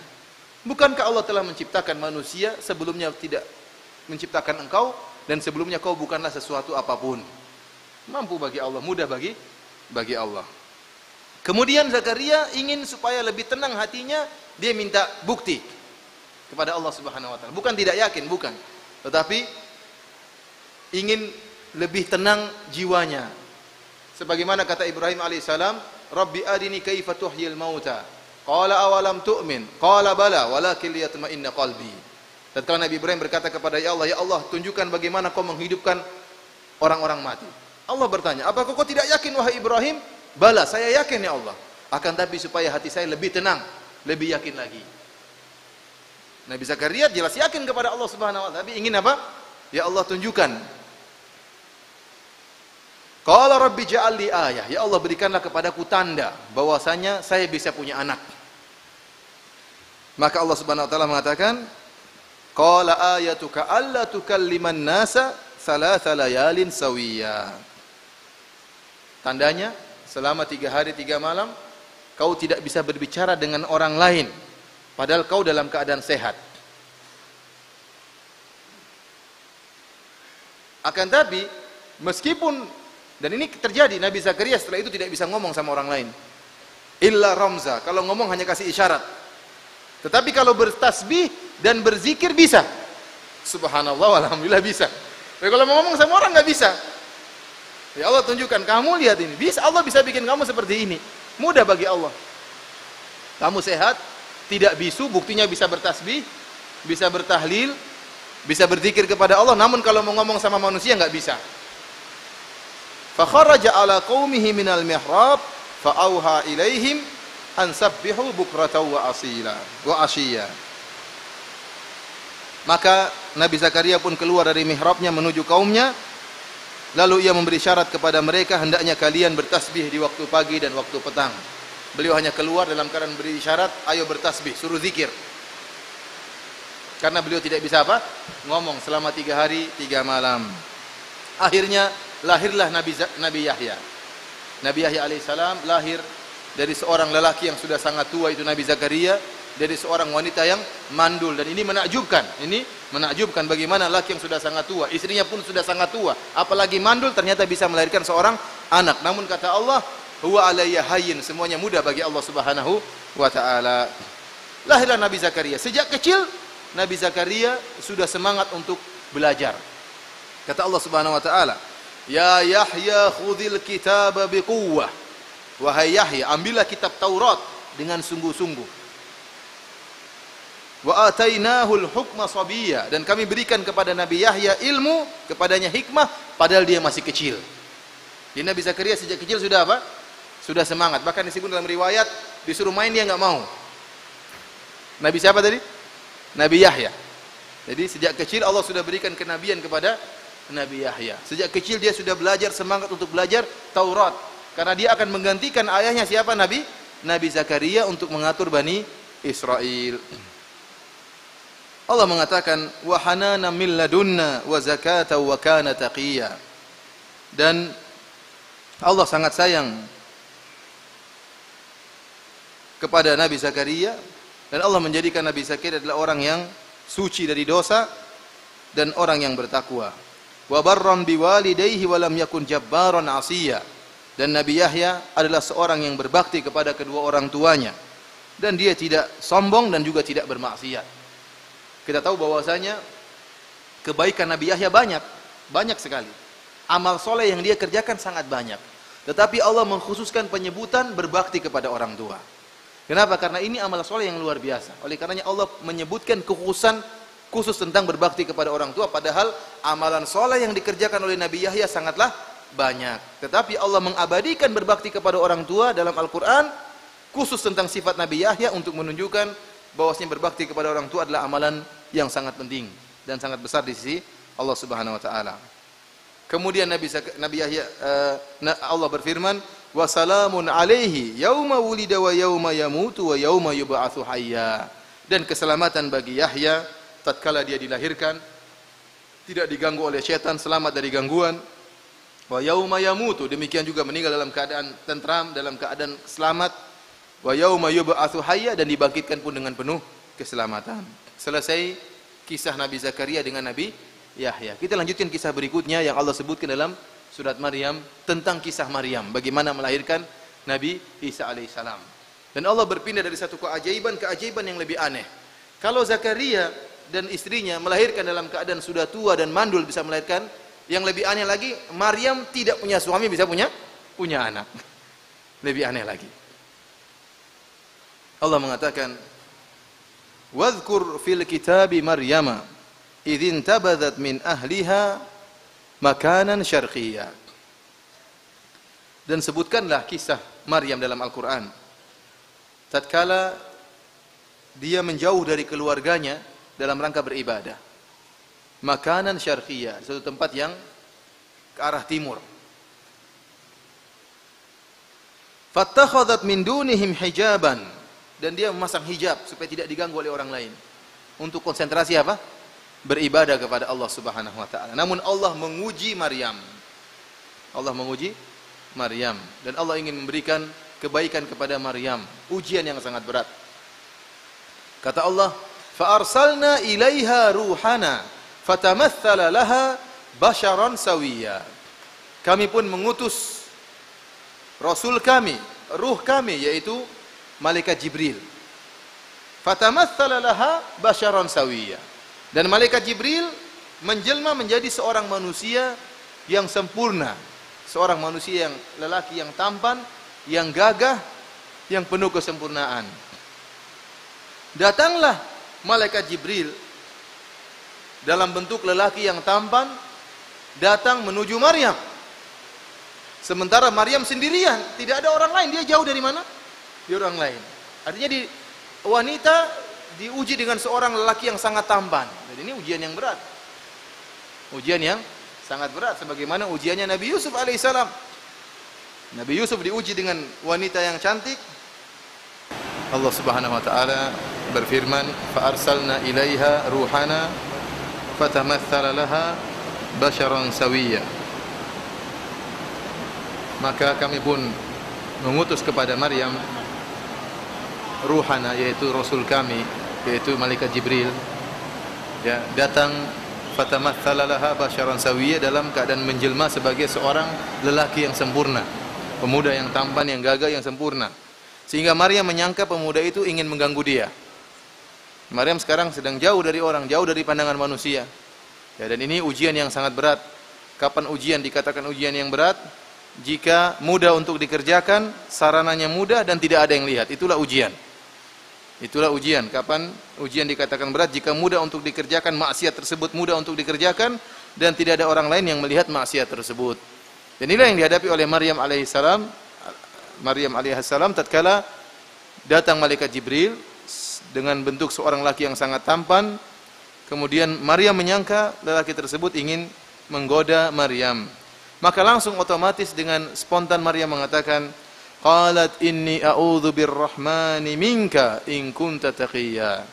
Bukankah Allah telah menciptakan manusia sebelumnya tidak menciptakan engkau, dan sebelumnya kau bukanlah sesuatu apapun. Mampu bagi Allah, mudah bagi Allah. Kemudian Zakaria ingin supaya lebih tenang hatinya, dia minta bukti kepada Allah Subhanahu wa taala. Bukan tidak yakin, bukan. Tetapi ingin lebih tenang jiwanya. Sebagaimana kata Ibrahim alaihissalam, Rabbi arini kaifa tuhyil mauta. Qala awalam tu'min. Qala bala walakin liyatma'inna qalbi. Tatkala Nabi Ibrahim berkata kepada ya Allah, tunjukkan bagaimana kau menghidupkan orang-orang mati. Allah bertanya, apakah kau tidak yakin wahai Ibrahim? Bala, saya yakin ya Allah. Akan tapi supaya hati saya lebih tenang, lebih yakin lagi. Nabi Zakaria jelas yakin kepada Allah Subhanahu wa taala, tapi ingin apa? Ya Allah, tunjukkan. Qala rabbi ja'al li ayah. Ya Allah, berikanlah kepadaku tanda bahwasanya saya bisa punya anak. Maka Allah Subhanahu wa taala mengatakan, qala ayatuka alla tukalliman nasa thalatha layalin sawiya. Tandanya selama 3 hari 3 malam kau tidak bisa berbicara dengan orang lain padahal kau dalam keadaan sehat. Akan tapi meskipun, dan ini terjadi, Nabi Zakaria setelah itu tidak bisa ngomong sama orang lain. Illa ramza, kalau ngomong hanya kasih isyarat. Tetapi kalau bertasbih dan berzikir bisa. Subhanallah, alhamdulillah bisa. Tapi kalau mau ngomong sama orang nggak bisa. Ya Allah, tunjukkan, kamu lihat ini. Bisa, Allah bisa bikin kamu seperti ini. Mudah bagi Allah. Kamu sehat, tidak bisu, buktinya bisa bertasbih, bisa bertahlil, bisa berzikir kepada Allah. Namun kalau mau ngomong sama manusia nggak bisa. Fa kharaja ala qaumihi minal mihrab fa auha ilaihim an sabbihu bukratan wa ashiya. Maka Nabi Zakaria pun keluar dari mihrabnya menuju kaumnya, lalu ia memberi syarat kepada mereka, hendaknya kalian bertasbih di waktu pagi dan waktu petang. Beliau hanya keluar dalam keadaan beri syarat, ayo bertasbih, suruh zikir. Karena beliau tidak bisa apa? Ngomong selama 3 hari 3 malam. Akhirnya lahirlah Nabi Yahya. Nabi Yahya alaihissalam lahir dari seorang lelaki yang sudah sangat tua, itu Nabi Zakaria, dari seorang wanita yang mandul. Dan ini menakjubkan. Ini menakjubkan bagaimana lelaki yang sudah sangat tua, istrinya pun sudah sangat tua, apalagi mandul, ternyata bisa melahirkan seorang anak. Namun kata Allah, huwa alayya hayyin, semuanya mudah bagi Allah Subhanahu wa taala. Lahirlah Nabi Zakaria. Sejak kecil Nabi Zakaria sudah semangat untuk belajar. Kata Allah Subhanahu wa taala, ya Yahya khudhil kitaba biquwwah. Wahai Yahya, ambillah kitab Taurat dengan sungguh-sungguh. Wa atainahul hukma sabiyya, dan kami berikan kepada Nabi Yahya ilmu, kepadanya hikmah padahal dia masih kecil. Jadi Nabi Zakaria sejak kecil sudah apa? Sudah semangat. Bahkan disebut dalam riwayat disuruh main dia enggak mau. Nabi siapa tadi? Nabi Yahya. Jadi sejak kecil Allah sudah berikan kenabian kepada Nabi Yahya. Sejak kecil dia sudah belajar, semangat untuk belajar Taurat. Karena dia akan menggantikan ayahnya siapa? Nabi Zakaria untuk mengatur Bani Israel. Allah mengatakan wa hanana min ladunna wa zakata wa kana taqiyya. Dan Allah sangat sayang kepada Nabi Zakaria, dan Allah menjadikan Nabi Zakaria adalah orang yang suci dari dosa dan orang yang bertakwa. Wa barran biwalidayhi wa lam yakun jabbaran 'asiyya. Dan Nabi Yahya adalah seorang yang berbakti kepada kedua orang tuanya, dan dia tidak sombong dan juga tidak bermaksiat. Kita tahu bahwasanya kebaikan Nabi Yahya banyak sekali. Amal soleh yang dia kerjakan sangat banyak. Tetapi Allah mengkhususkan penyebutan berbakti kepada orang tua. Kenapa? Karena ini amal soleh yang luar biasa. Oleh karenanya Allah menyebutkan kekhususan khusus tentang berbakti kepada orang tua, padahal amalan soleh yang dikerjakan oleh Nabi Yahya sangatlah banyak. Tetapi Allah mengabadikan berbakti kepada orang tua dalam Al-Quran khusus tentang sifat Nabi Yahya untuk menunjukkan bahwasanya berbakti kepada orang tua adalah amalan yang sangat penting dan sangat besar di sisi Allah Subhanahu wa taala. Kemudian Nabi Yahya, Allah berfirman, wa salamun alaihi yauma wulida wa yauma yamutu wa yauma yub'atsu hayya. Dan keselamatan bagi Yahya tatkala dia dilahirkan, tidak diganggu oleh setan, selamat dari gangguan. Wa yauma yamutu, demikian juga meninggal dalam keadaan tentram, dalam keadaan selamat. Wa yauma yub'atsu hayya, dan dibangkitkan pun dengan penuh keselamatan. Selesai kisah Nabi Zakaria dengan Nabi Yahya. Kita lanjutkan kisah berikutnya yang Allah sebutkan dalam surat Maryam tentang kisah Maryam, bagaimana melahirkan Nabi Isa alaihissalam. Dan Allah berpindah dari satu keajaiban ke keajaiban yang lebih aneh. Kalau Zakaria dan istrinya melahirkan dalam keadaan sudah tua dan mandul bisa melahirkan, yang lebih aneh lagi, Maryam tidak punya suami bisa punya anak. Lebih aneh lagi. Allah mengatakan, "Wadhkur fil kitabi Maryama idzin tabadzat min ahliha makanan syarqiyya." Dan sebutkanlah kisah Maryam dalam Al-Qur'an. Tatkala dia menjauh dari keluarganya dalam rangka beribadah. Makanan syarqiyya, suatu tempat yang ke arah timur. Fattakhadhat min dunihim hijaban, dan dia memasang hijab supaya tidak diganggu oleh orang lain. Untuk konsentrasi apa? Beribadah kepada Allah Subhanahu wa taala. Namun Allah menguji Maryam. Allah menguji Maryam dan Allah ingin memberikan kebaikan kepada Maryam, ujian yang sangat berat. Kata Allah, "Fa arsalna ilaiha ruhana fatamathala laha basharan sawiyya." Kami pun mengutus rasul kami, ruh kami, yaitu malaikat Jibril. Fatamathala laha basharan sawiyya. Dan malaikat Jibril menjelma menjadi seorang manusia yang sempurna, seorang manusia yang lelaki yang tampan, yang gagah, yang penuh kesempurnaan. Datanglah malaikat Jibril dalam bentuk lelaki yang tampan, datang menuju Maryam. Sementara Maryam sendirian, tidak ada orang lain. Dia jauh dari mana? Di orang lain. Artinya wanita diuji dengan seorang lelaki yang sangat tampan. Jadi ini ujian yang berat. Ujian yang sangat berat, sebagaimana ujiannya Nabi Yusuf alaihissalam. Nabi Yusuf diuji dengan wanita yang cantik. Allah Subhanahu wa taala berfirman, "Fa arsalna ilaiha ruhana fatamathala laha basharan sawiyya." Maka kami pun mengutus kepada Maryam ruhana, yaitu rasul kami, yaitu malaikat Jibril, ya, datang fatamathala laha basharan sawiyya, dalam keadaan menjelma sebagai seorang lelaki yang sempurna, pemuda yang tampan, yang gagah, yang sempurna. Sehingga Maryam menyangka pemuda itu ingin mengganggu dia. Maryam sekarang sedang jauh dari orang, jauh dari pandangan manusia. Ya, dan ini ujian yang sangat berat. Kapan ujian dikatakan ujian yang berat? Jika mudah untuk dikerjakan, sarananya mudah dan tidak ada yang lihat. Itulah ujian. Itulah ujian. Kapan ujian dikatakan berat? Jika mudah untuk dikerjakan, maksiat tersebut mudah untuk dikerjakan dan tidak ada orang lain yang melihat maksiat tersebut. Dan inilah yang dihadapi oleh Maryam alaihissalam. Maryam alaihissalam tatkala datang malaikat Jibril dengan bentuk seorang laki yang sangat tampan. Kemudian Maryam menyangka lelaki tersebut ingin menggoda Maryam. Maka langsung otomatis dengan spontan Maryam mengatakan, "Qalat inni a'udzu birrahmani minka in kunta taqiyya."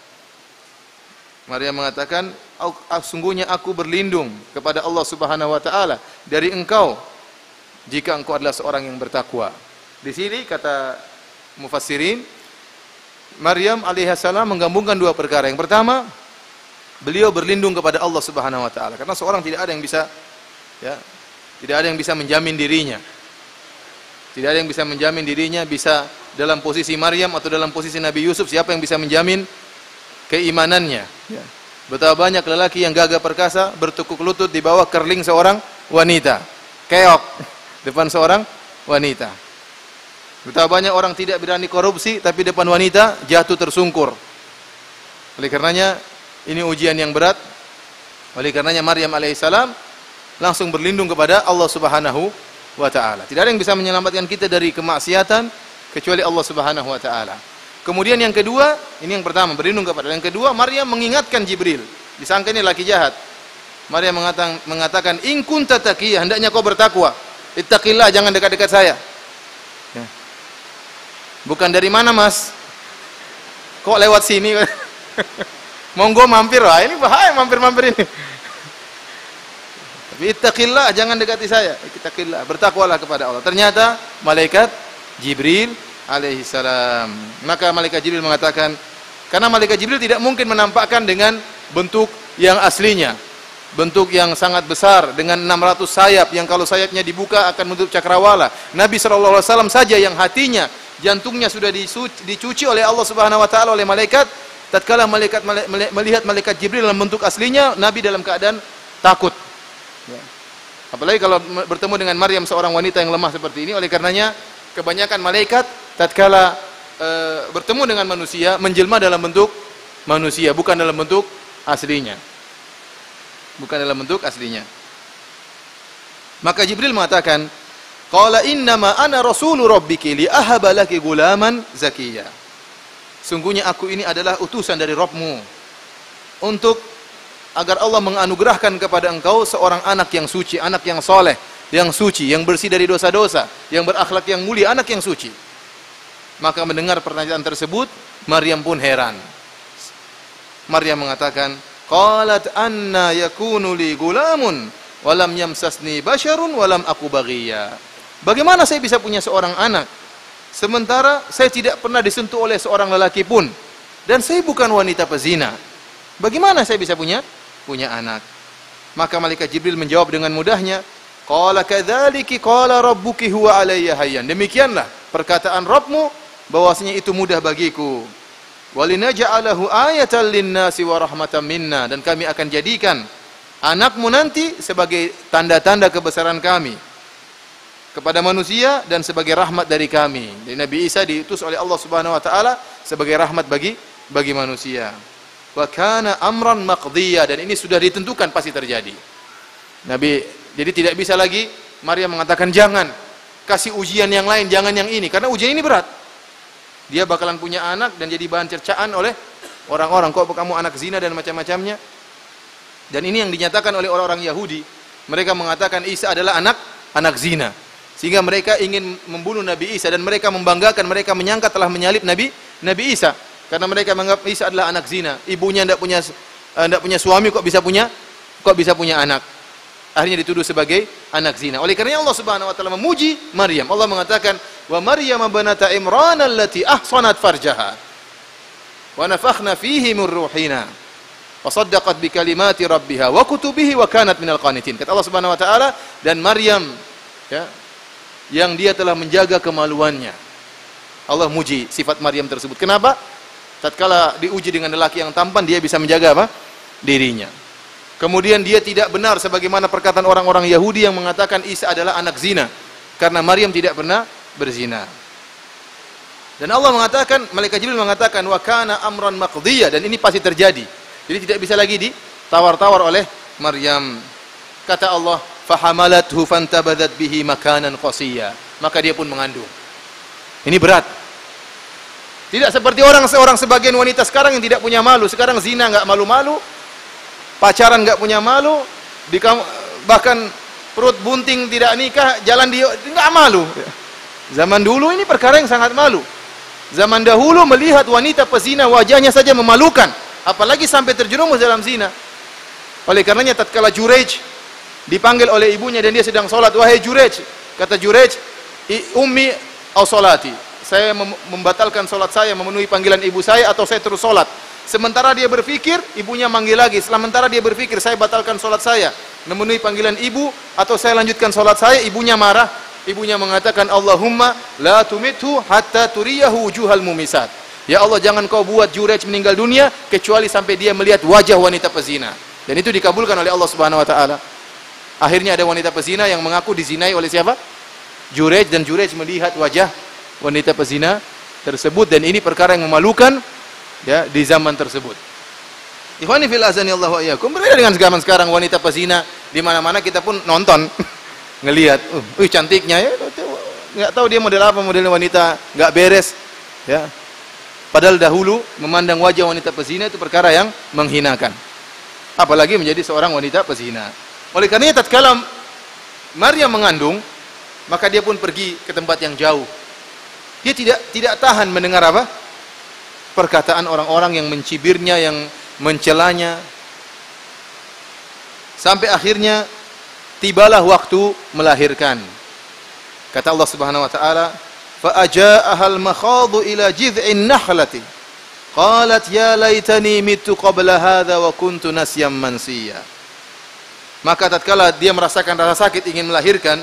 Maryam mengatakan, sungguhnya aku berlindung kepada Allah Subhanahu wa taala dari engkau jika engkau adalah seorang yang bertakwa. Di sini kata mufassirin, Maryam alaihissalam menggabungkan dua perkara. Yang pertama, beliau berlindung kepada Allah Subhanahu wa taala karena seorang tidak ada yang bisa, ya, tidak ada yang bisa menjamin dirinya. Tidak ada yang bisa menjamin dirinya bisa dalam posisi Maryam atau dalam posisi Nabi Yusuf. Siapa yang bisa menjamin keimanannya? Ya. Betapa banyak lelaki yang gagah perkasa bertekuk lutut di bawah kerling seorang wanita, keok depan seorang wanita. Betapa banyak orang tidak berani korupsi tapi depan wanita jatuh tersungkur. Oleh karenanya ini ujian yang berat. Oleh karenanya Maryam alaihissalam langsung berlindung kepada Allah Subhanahu wa taala. Tidak ada yang bisa menyelamatkan kita dari kemaksiatan kecuali Allah Subhanahu wa taala. Kemudian yang kedua, ini yang pertama, berlindung kepada. Yang kedua, Maryam mengingatkan Jibril. Disangka ini laki jahat. Maryam mengatakan, "In kunta taqiyya, hendaknya kau bertakwa. Ittaqillah, jangan dekat-dekat saya." Ya. Bukan dari mana, Mas? Kok lewat sini? Monggo mampir. Wah, ini bahaya mampir-mampir ini. Tapi ittaqillah, jangan dekati saya. Ittaqillah, bertakwalah kepada Allah. Ternyata malaikat Jibril alaihissalam. Maka malaikat Jibril mengatakan, Karena malaikat Jibril tidak mungkin menampakkan dengan bentuk yang aslinya. Bentuk yang sangat besar dengan 600 sayap yang kalau sayapnya dibuka akan menutup cakrawala. Nabi SAW saja yang hatinya, jantungnya sudah dicuci oleh Allah Subhanahu wa taala oleh malaikat. Tatkala malaikat melihat malaikat Jibril dalam bentuk aslinya, Nabi dalam keadaan takut. Ya. Apalagi kalau bertemu dengan Maryam, seorang wanita yang lemah seperti ini. Oleh karenanya kebanyakan malaikat tatkala bertemu dengan manusia menjelma dalam bentuk manusia, bukan dalam bentuk aslinya. Bukan dalam bentuk aslinya. Maka Jibril mengatakan, qala innama ana rasulu rabbiki li ahaba laki gulaman zakiyya. Sungguhnya aku ini adalah utusan dari Rabbmu untuk agar Allah menganugerahkan kepada engkau seorang anak yang suci, anak yang soleh, yang suci, yang bersih dari dosa-dosa, yang berakhlak yang mulia, anak yang suci. Maka mendengar pertanyaan tersebut, Maryam pun heran. Maryam mengatakan, qalat anna yakunu li gulamun walam yamsasni basyarun walam aku baghiya. Bagaimana saya bisa punya seorang anak sementara saya tidak pernah disentuh oleh seorang lelaki pun dan saya bukan wanita pezina? Bagaimana saya bisa punya anak? Maka malaikat Jibril menjawab dengan mudahnya, qala kadzaliki qala rabbuki huwa alayya hayyan. Demikianlah perkataan Rabbmu bahwasanya itu mudah bagiku. Walinaj'alahu ayatan linnasi wa rahmatan minna, dan kami akan jadikan anakmu nanti sebagai tanda-tanda kebesaran kami kepada manusia dan sebagai rahmat dari kami. Jadi Nabi Isa diutus oleh Allah Subhanahu wa taala sebagai rahmat bagi manusia. Wa kana amran maqdiya, dan ini sudah ditentukan pasti terjadi. Jadi tidak bisa lagi Maryam mengatakan jangan kasih ujian yang lain, jangan yang ini, karena ujian ini berat. Dia bakalan punya anak dan jadi bahan cercaan oleh orang-orang. Kok kamu anak zina dan macam-macamnya. Dan ini yang dinyatakan oleh orang-orang Yahudi. Mereka mengatakan Isa adalah anak zina. Sehingga mereka ingin membunuh Nabi Isa, dan mereka membanggakan, mereka menyangka telah menyalib Nabi Isa. Karena mereka menganggap Isa adalah anak zina. Ibunya tidak punya suami, kok bisa punya anak. Akhirnya dituduh sebagai anak zina. Oleh karena Allah Subhanahu wa taala memuji Maryam. Allah mengatakan, "Wa Maryam banata Imran allati ahsanat farjaha wa nafakhna fihi min ruhina wa saddaqat bi kalimati rabbiha wa kutubihi wa kanat minal qanitin." Kata Allah Subhanahu wa taala, dan Maryam, ya, yang dia telah menjaga kemaluannya. Allah muji sifat Maryam tersebut. Kenapa? Tatkala diuji dengan lelaki yang tampan, dia bisa menjaga apa? Dirinya. Kemudian dia tidak benar sebagaimana perkataan orang-orang Yahudi yang mengatakan Isa adalah anak zina, karena Maryam tidak pernah berzina. Dan Allah mengatakan, malaikat Jibril mengatakan, wa kana amran maqdiya, dan ini pasti terjadi. Jadi tidak bisa lagi ditawar-tawar oleh Maryam. Kata Allah, fahamalathu fantabadat bihi makanan qasiyya, maka dia pun mengandung. Ini berat. Tidak seperti orang sebagian wanita sekarang yang tidak punya malu. Sekarang zina enggak malu-malu, pacaran enggak punya malu, bahkan perut bunting tidak nikah, jalan dia enggak malu. Zaman dulu ini perkara yang sangat malu. Zaman dahulu melihat wanita pezina wajahnya saja memalukan, apalagi sampai terjerumus dalam zina. Oleh karenanya tatkala Jurej dipanggil oleh ibunya dan dia sedang salat, wahai Jurej, kata Jurej, ummi au salati, saya membatalkan salat saya, memenuhi panggilan ibu saya, atau saya terus salat. Sementara dia berpikir, ibunya manggil lagi. Sementara dia berpikir, saya batalkan salat saya, memenuhi panggilan ibu, atau saya lanjutkan salat saya, ibunya marah. Ibunya mengatakan, Allahumma la tumithu hatta turiyahu wujuhal mumisat. Ya Allah, jangan kau buat Jurej meninggal dunia kecuali sampai dia melihat wajah wanita pezina. Dan itu dikabulkan oleh Allah Subhanahu wa taala. Akhirnya ada wanita pezina yang mengaku dizinai oleh siapa? Jurej, dan Jurej melihat wajah wanita pezina tersebut, dan ini perkara yang memalukan, ya, di zaman tersebut. Ikhwani fil azani Allah wa iyyakum. Berbeda dengan zaman sekarang, wanita pezina di mana-mana kita pun nonton. Ngelihat, cantiknya, ya, nggak tahu dia model apa, modelnya wanita nggak beres, ya. Padahal dahulu memandang wajah wanita pezina itu perkara yang menghinakan, apalagi menjadi seorang wanita pezina. Oleh karenanya tatkala Maryam mengandung, maka dia pun pergi ke tempat yang jauh. Dia tidak tahan mendengar apa? Perkataan orang-orang yang mencibirnya, yang mencelanya. Sampai akhirnya tibalah waktu melahirkan. Kata Allah Subhanahu wa taala, fa ajaaha al-makhadu ila jid'in nakhlati Qalat ya laitani mittu qabla hadza wa kuntu nasyam mansiya. Maka tatkala dia merasakan rasa sakit ingin melahirkan,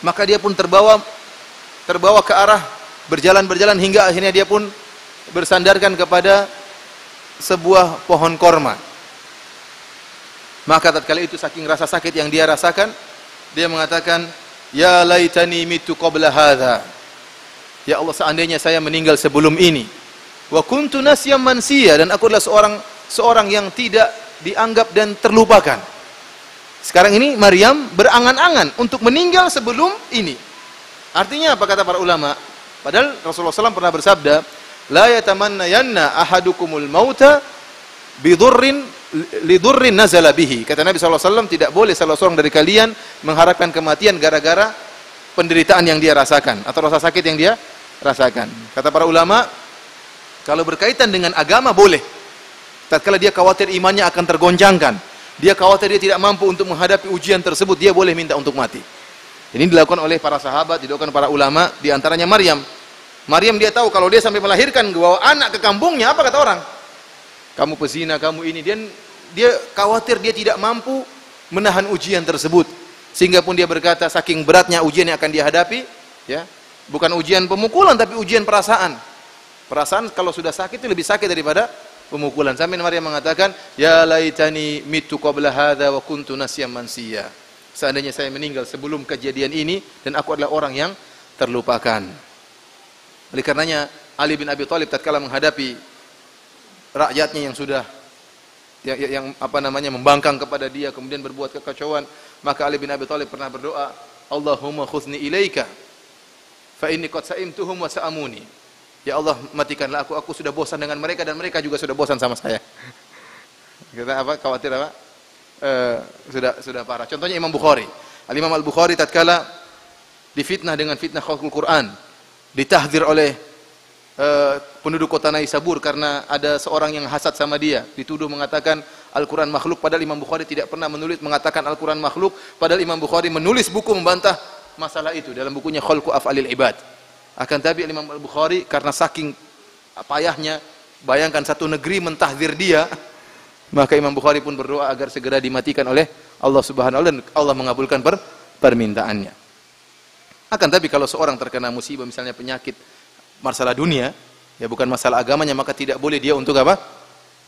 maka dia pun terbawa ke arah berjalan hingga akhirnya dia pun bersandarkan kepada sebuah pohon korma. Maka tatkala itu saking rasa sakit yang dia rasakan, dia mengatakan, ya laitani mittu qabla hadza. Ya Allah, seandainya saya meninggal sebelum ini. Wa kuntu nasyam mansiya, dan aku adalah seorang yang tidak dianggap dan terlupakan. Sekarang ini Maryam berangan-angan untuk meninggal sebelum ini. Artinya apa kata para ulama? Padahal Rasulullah SAW pernah bersabda, la yatamannayanna ahadukumul mauta lidurrin nazala bihi. Kata Nabi SAW, tidak boleh salah seorang dari kalian mengharapkan kematian gara-gara penderitaan yang dia rasakan atau rasa sakit yang dia rasakan. Kata para ulama, kalau berkaitan dengan agama boleh. Tatkala dia khawatir imannya akan tergoncangkan, dia khawatir dia tidak mampu untuk menghadapi ujian tersebut, dia boleh minta untuk mati. Ini dilakukan oleh para sahabat, dilakukan para ulama, di antaranya Maryam. Maryam dia tahu kalau dia sampai melahirkan bawa anak ke kampungnya, apa kata orang? Kamu pezina, kamu ini. Dia khawatir dia tidak mampu menahan ujian tersebut. Sehingga pun dia berkata, saking beratnya ujian yang akan dia hadapi, ya, bukan ujian pemukulan tapi ujian perasaan. Perasaan kalau sudah sakit itu lebih sakit daripada pemukulan. Sampai Maryam mengatakan, ya laitani mittu qabla hadza wa kuntu nasyam mansiya. Seandainya saya meninggal sebelum kejadian ini dan aku adalah orang yang terlupakan. Oleh karenanya Ali bin Abi Thalib tatkala menghadapi rakyatnya yang sudah yang membangkang kepada dia kemudian berbuat kekacauan, maka Ali bin Abi Thalib pernah berdoa, Allahumma khuzni ilaika fa inni qad sa'imtuhum wa sa'amuni. Ya Allah, matikanlah aku sudah bosan dengan mereka dan mereka juga sudah bosan sama saya. Kita khawatir sudah parah. Contohnya Imam Bukhari. Al-Imam Al-Bukhari tatkala difitnah dengan fitnah khalqul Quran, ditahdzir oleh penduduk kota Naisabur karena ada seorang yang hasad sama dia, dituduh mengatakan Al-Quran makhluk, padahal Imam Bukhari tidak pernah mengatakan Al-Quran makhluk, padahal Imam Bukhari menulis buku membantah masalah itu dalam bukunya Khalqu Af'alil Ibad. Akan tapi Imam Al-Bukhari karena saking payahnya, bayangkan satu negeri mentahdzir dia, maka Imam Bukhari pun berdoa agar segera dimatikan oleh Allah Subhanahu wa taala dan Allah mengabulkan permintaannya. Akan tapi kalau seorang terkena musibah misalnya penyakit, masalah dunia, ya bukan masalah agamanya, maka tidak boleh dia untuk apa?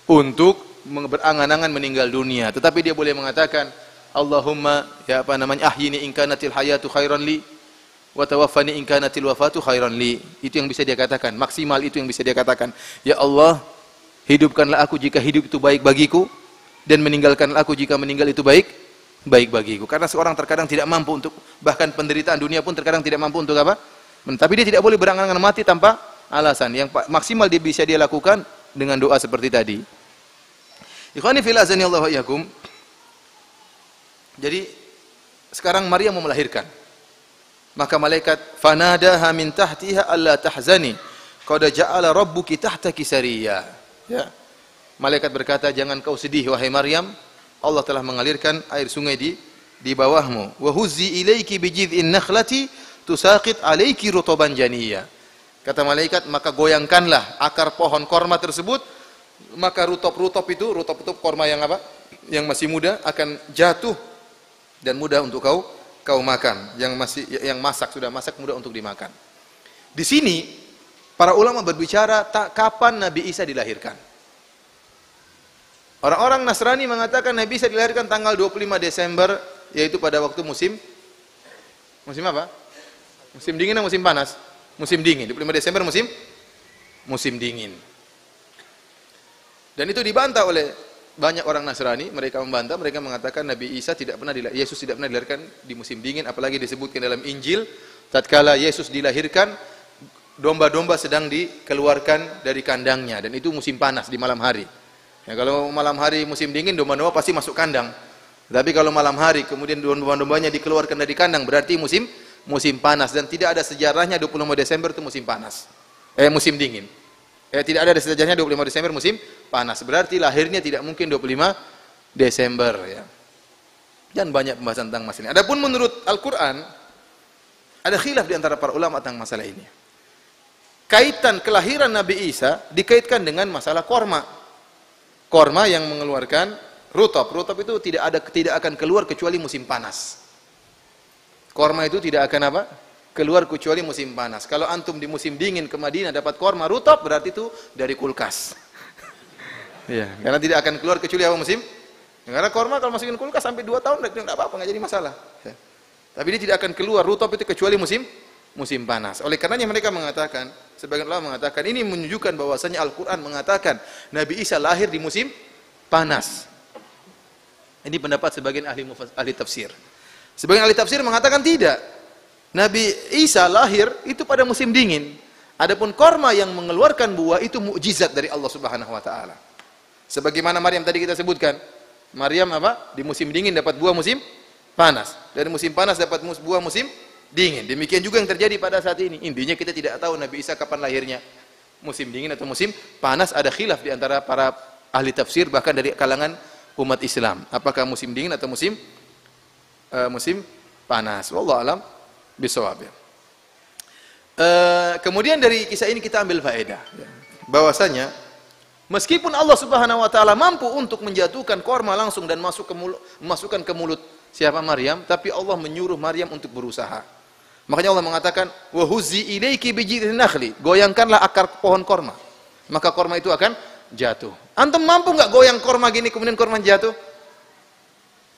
Untuk berangan-angan meninggal dunia. Tetapi dia boleh mengatakan, Allahumma ahyini in kanatil hayatu khairan li wa tawaffani in kanatil wafatu khairan li. Itu yang bisa dia katakan, maksimal itu yang bisa dia katakan. Ya Allah, hidupkanlah aku jika hidup itu baik bagiku dan meninggalkanlah aku jika meninggal itu baik bagiku. Karena seorang terkadang tidak mampu untuk, bahkan penderitaan dunia pun terkadang tidak mampu untuk apa? Tapi dia tidak boleh berangan-angan mati tanpa alasan. Yang maksimal dia bisa dia lakukan dengan doa seperti tadi. Ikhwani fil azani Allah wa iyyakum. Jadi sekarang Maryam mau melahirkan. Maka malaikat fanadaha min tahtiha alla tahzani qad ja'ala rabbuki tahtaki sariyya. Ya. Malaikat berkata, jangan kau sedih wahai Maryam, Allah telah mengalirkan air sungai di bawahmu. Wa huzzi ilaiki bi jid'in nakhlati tusaqit alaiki rutuban janiyya. Kata malaikat, maka goyangkanlah akar pohon korma tersebut, maka rutop itu korma yang apa? Yang masih muda akan jatuh dan mudah untuk kau makan. Yang sudah masak mudah untuk dimakan. Di sini para ulama berbicara kapan Nabi Isa dilahirkan. Orang-orang Nasrani mengatakan Nabi Isa dilahirkan tanggal 25 Desember, yaitu pada waktu musim apa? Musim dingin atau musim panas? Musim dingin. 25 Desember musim dingin. Dan itu dibantah oleh banyak orang Nasrani. Mereka membantah, mereka mengatakan Yesus tidak pernah dilahirkan di musim dingin, apalagi disebutkan dalam Injil tatkala Yesus dilahirkan domba-domba sedang dikeluarkan dari kandangnya, dan itu musim panas di malam hari. Ya, kalau malam hari musim dingin domba-domba pasti masuk kandang. Tapi kalau malam hari kemudian domba-dombanya dikeluarkan dari kandang berarti musim panas, dan tidak ada sejarahnya 25 Desember itu musim panas. Musim dingin. Tidak ada sejarahnya 25 Desember musim panas. Berarti lahirnya tidak mungkin 25 Desember ya. Dan banyak pembahasan tentang masalah ini. Adapun menurut Al-Qur'an ada khilaf di antara para ulama tentang masalah ini. kaitan kelahiran Nabi Isa dikaitkan dengan masalah korma. Korma yang mengeluarkan rutab. Rutab itu tidak akan keluar kecuali musim panas. Korma itu tidak akan apa? Keluar kecuali musim panas. Kalau antum di musim dingin ke Madinah dapat korma rutab, berarti itu dari kulkas. Ya, karena tidak akan keluar kecuali apa musim? Karena korma kalau masukin kulkas sampai 2 tahun tidak apa-apa, nggak jadi masalah. Ya. Tapi dia tidak akan keluar rutab itu kecuali musim panas. Oleh karenanya mereka mengatakan, sebagian ulama mengatakan ini menunjukkan bahwasanya Al-Qur'an mengatakan Nabi Isa lahir di musim panas. Ini pendapat sebagian ahli tafsir. Sebagian ahli tafsir mengatakan tidak. Nabi Isa lahir itu pada musim dingin. Adapun korma yang mengeluarkan buah itu mukjizat dari Allah Subhanahu wa taala. Sebagaimana Maryam tadi kita sebutkan. Maryam apa? Di musim dingin dapat buah musim panas. Dari musim panas dapat buah musim dingin. Demikian juga yang terjadi pada saat ini. Intinya kita tidak tahu Nabi Isa kapan lahirnya. Musim dingin atau musim panas, ada khilaf di antara para ahli tafsir bahkan dari kalangan umat Islam. Apakah musim dingin atau musim panas? Wallahu alam bisawab. Kemudian dari kisah ini kita ambil faedah bahwasanya meskipun Allah Subhanahu wa taala mampu untuk menjatuhkan korma langsung dan masukkan ke mulut siapa Maryam, tapi Allah menyuruh Maryam untuk berusaha. Makanya Allah mengatakan, "Wa huzzi ilaiki bijidhin nakhli." Goyangkanlah akar pohon korma. Maka korma itu akan jatuh. Antum mampu enggak goyang korma gini kemudian korma jatuh?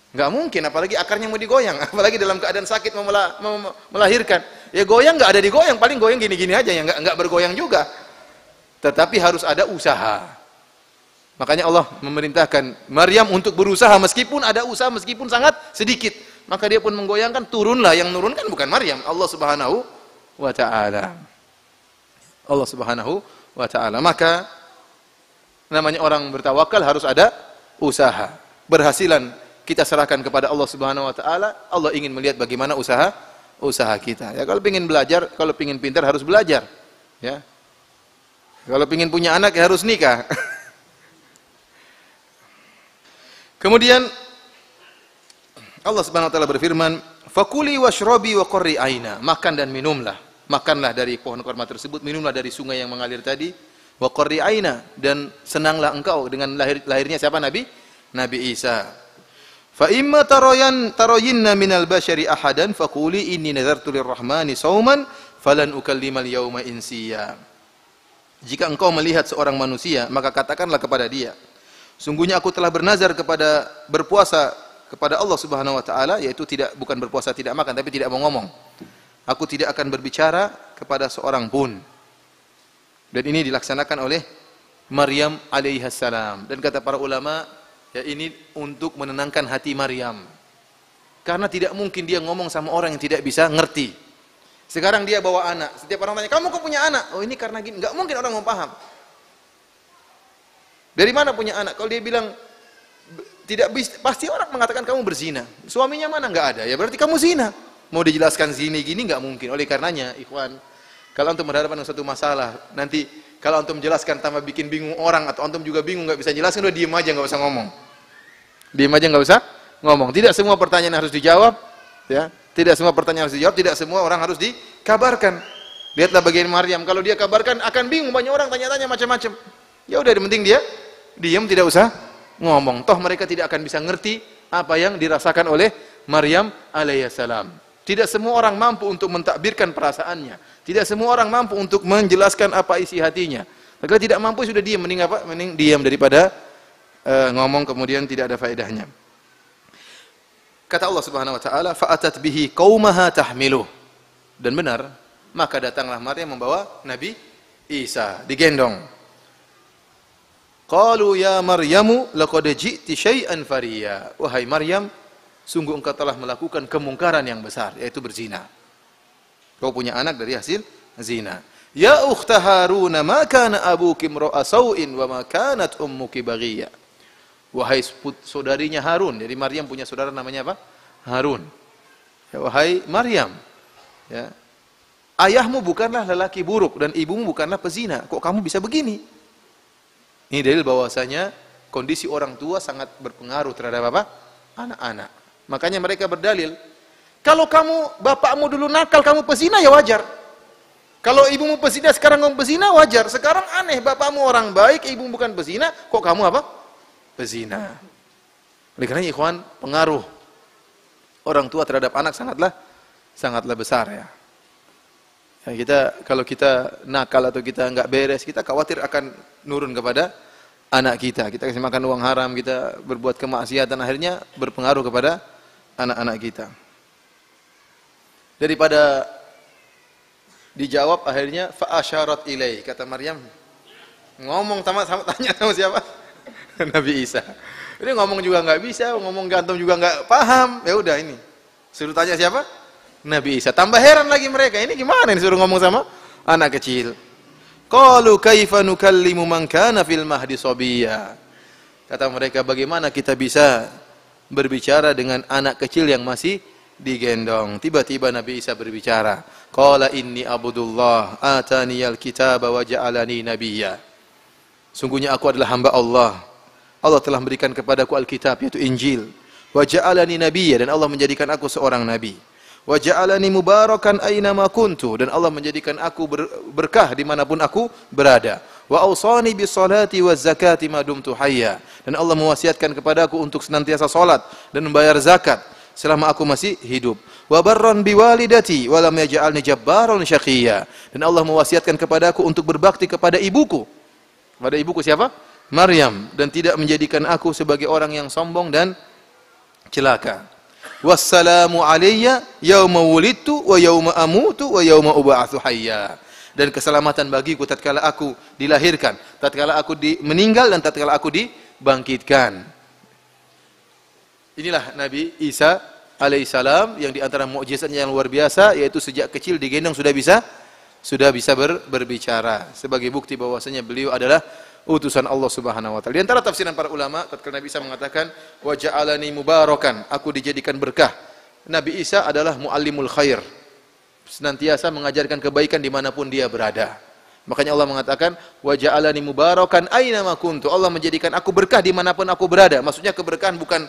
Enggak mungkin, apalagi akarnya mau digoyang, apalagi dalam keadaan sakit mau melahirkan. Ya goyang enggak ada digoyang, paling goyang gini-gini aja ya enggak bergoyang juga. Tetapi harus ada usaha. Makanya Allah memerintahkan Maryam untuk berusaha meskipun ada usaha, meskipun sangat sedikit. Maka dia pun menggoyangkan, turunlah. Yang nurunkan bukan Maryam, Allah Subhanahu wa taala. Allah Subhanahu wa taala. Maka namanya orang bertawakal harus ada usaha. Berhasilan kita serahkan kepada Allah Subhanahu wa taala. Allah ingin melihat bagaimana usaha kita. Ya, kalau ingin belajar, kalau ingin pintar harus belajar. Ya. Kalau ingin punya anak ya harus nikah. Kemudian Allah Subhanahu wa taala berfirman, "Fakuli washrabi wa qarri aina." Makan dan minumlah. Makanlah dari pohon korma tersebut, minumlah dari sungai yang mengalir tadi. Wa qarri aina, dan senanglah engkau dengan lahirnya siapa Nabi Isa. Fa imma tarayinna minal bashari ahadan faquli inni nadartu lirrahmani sauman falan ukallimal yauma insiya. Jika engkau melihat seorang manusia, maka katakanlah kepada dia, sungguhnya aku telah bernazar berpuasa kepada Allah Subhanahu wa taala, yaitu bukan berpuasa tidak makan, tapi tidak mau ngomong. Aku tidak akan berbicara kepada seorang pun. Dan ini dilaksanakan oleh Maryam alaihissalam. Salam. Dan kata para ulama, ya ini untuk menenangkan hati Maryam. Karena tidak mungkin dia ngomong sama orang yang tidak bisa ngerti. Sekarang dia bawa anak. Setiap orang tanya, "Kamu kok punya anak?" "Oh, ini karena gini." Enggak mungkin orang mau paham. Dari mana punya anak? Kalau dia bilang tidak bisa, pasti orang mengatakan kamu berzina. Suaminya mana? Enggak ada. Ya berarti kamu zina. Mau dijelaskan zina gini enggak mungkin. Oleh karenanya, ikhwan, kalau antum berhadapan dengan satu masalah, nanti kalau antum jelaskan tambah bikin bingung orang, atau antum juga bingung enggak bisa jelaskan, udah diam aja, enggak usah ngomong. Diam aja, enggak usah ngomong. Tidak semua pertanyaan harus dijawab, ya. Tidak semua pertanyaan harus dijawab, tidak semua orang harus dikabarkan. Lihatlah bagian Maryam, kalau dia kabarkan akan bingung, banyak orang tanya-tanya macam-macam. Ya udah, yang penting dia diam, tidak usah ngomong. Toh mereka tidak akan bisa ngerti apa yang dirasakan oleh Maryam alaihissalam. Tidak semua orang mampu untuk mentakbirkan perasaannya. Tidak semua orang mampu untuk menjelaskan apa isi hatinya. Kalau tidak mampu sudah diam, mending diam daripada ngomong kemudian tidak ada faedahnya. Kata Allah Subhanahu wa taala, "Fa'atat bihi qaumaha tahmiluh." Dan benar, maka datanglah Maryam membawa Nabi Isa, digendong. Qalu ya Maryamu laqad ji'ti syai'an fariya. Wahai Maryam, sungguh engkau telah melakukan kemungkaran yang besar, yaitu berzina. Kau punya anak dari hasil zina. Ya ukhta Harun, ma kana abuki imra'a sau'in wa ma kanat ummuki baghiya. Wahai saudarinya Harun, jadi Maryam punya saudara namanya apa? Harun. Ya, wahai Maryam, ya, ayahmu bukanlah lelaki buruk dan ibumu bukanlah pezina. Kok kamu bisa begini? Ini dalil bahwasanya kondisi orang tua sangat berpengaruh terhadap apa? Anak-anak. Makanya mereka berdalil, kalau bapakmu dulu nakal, kamu pezina ya wajar. Kalau ibumu pezina, sekarang kamu pezina, wajar. Sekarang aneh, bapakmu orang baik, ibumu bukan pezina, kok kamu apa? Pezina. Oleh karena ikhwan, pengaruh orang tua terhadap anak sangatlah besar ya. Kalau kita nakal atau kita nggak beres, kita khawatir akan nurun kepada anak kita. Kita kasih makan uang haram, kita berbuat kemaksiatan, akhirnya berpengaruh kepada anak-anak kita. Daripada dijawab, akhirnya fa'asyarat ilaih, kata Maryam, ngomong tanya sama siapa? Nabi Isa. Ini ngomong juga nggak bisa, ngomong gantung juga nggak paham. Ya udah ini, suruh tanya siapa? Nabi Isa. Tambah heran lagi mereka, ini gimana ini suruh ngomong sama anak kecil? Qalu kaifa nukallimu man kana fil mahdi sabiyya. Kata mereka, bagaimana kita bisa berbicara dengan anak kecil yang masih digendong? Tiba-tiba Nabi Isa berbicara. Qala inni abdullah ataniyal kitaba wa ja'alani nabiyya. Sungguhnya aku adalah hamba Allah. Allah telah memberikan kepadaku Alkitab, yaitu Injil. Wa ja'alani nabiyya, dan Allah menjadikan aku seorang nabi. Wa ja'alani mubarakan aina ma kuntu, dan Allah menjadikan aku berkah dimanapun aku berada. Wa awsani bis salati waz zakati ma dumtu hayya, dan Allah mewasiatkan kepadaku untuk senantiasa salat dan membayar zakat selama aku masih hidup. Wa barran biwalidati wa lam yaj'alni jabbaran syaqiyya, dan Allah mewasiatkan kepadaku untuk berbakti kepada ibuku. Kepada ibuku siapa? Maryam, dan tidak menjadikan aku sebagai orang yang sombong dan celaka. Wassalamu alayya yauma wulidtu wa yauma amutu wa yauma ub'atsu hayya. Dan keselamatan bagiku tatkala aku dilahirkan, tatkala aku meninggal, dan tatkala aku dibangkitkan. Inilah Nabi Isa alaihissalam yang di antara mukjizatnya yang luar biasa, yaitu sejak kecil digendong sudah bisa berbicara, sebagai bukti bahwasanya beliau adalah utusan Allah Subhanahu wa taala. Di antara tafsiran para ulama, tatkala Nabi Isa mengatakan wa ja'alani mubarakan, aku dijadikan berkah. Nabi Isa adalah muallimul khair, senantiasa mengajarkan kebaikan dimanapun dia berada. Makanya Allah mengatakan wa ja'alani mubarakan aina ma kuntu, Allah menjadikan aku berkah dimanapun aku berada. Maksudnya keberkahan bukan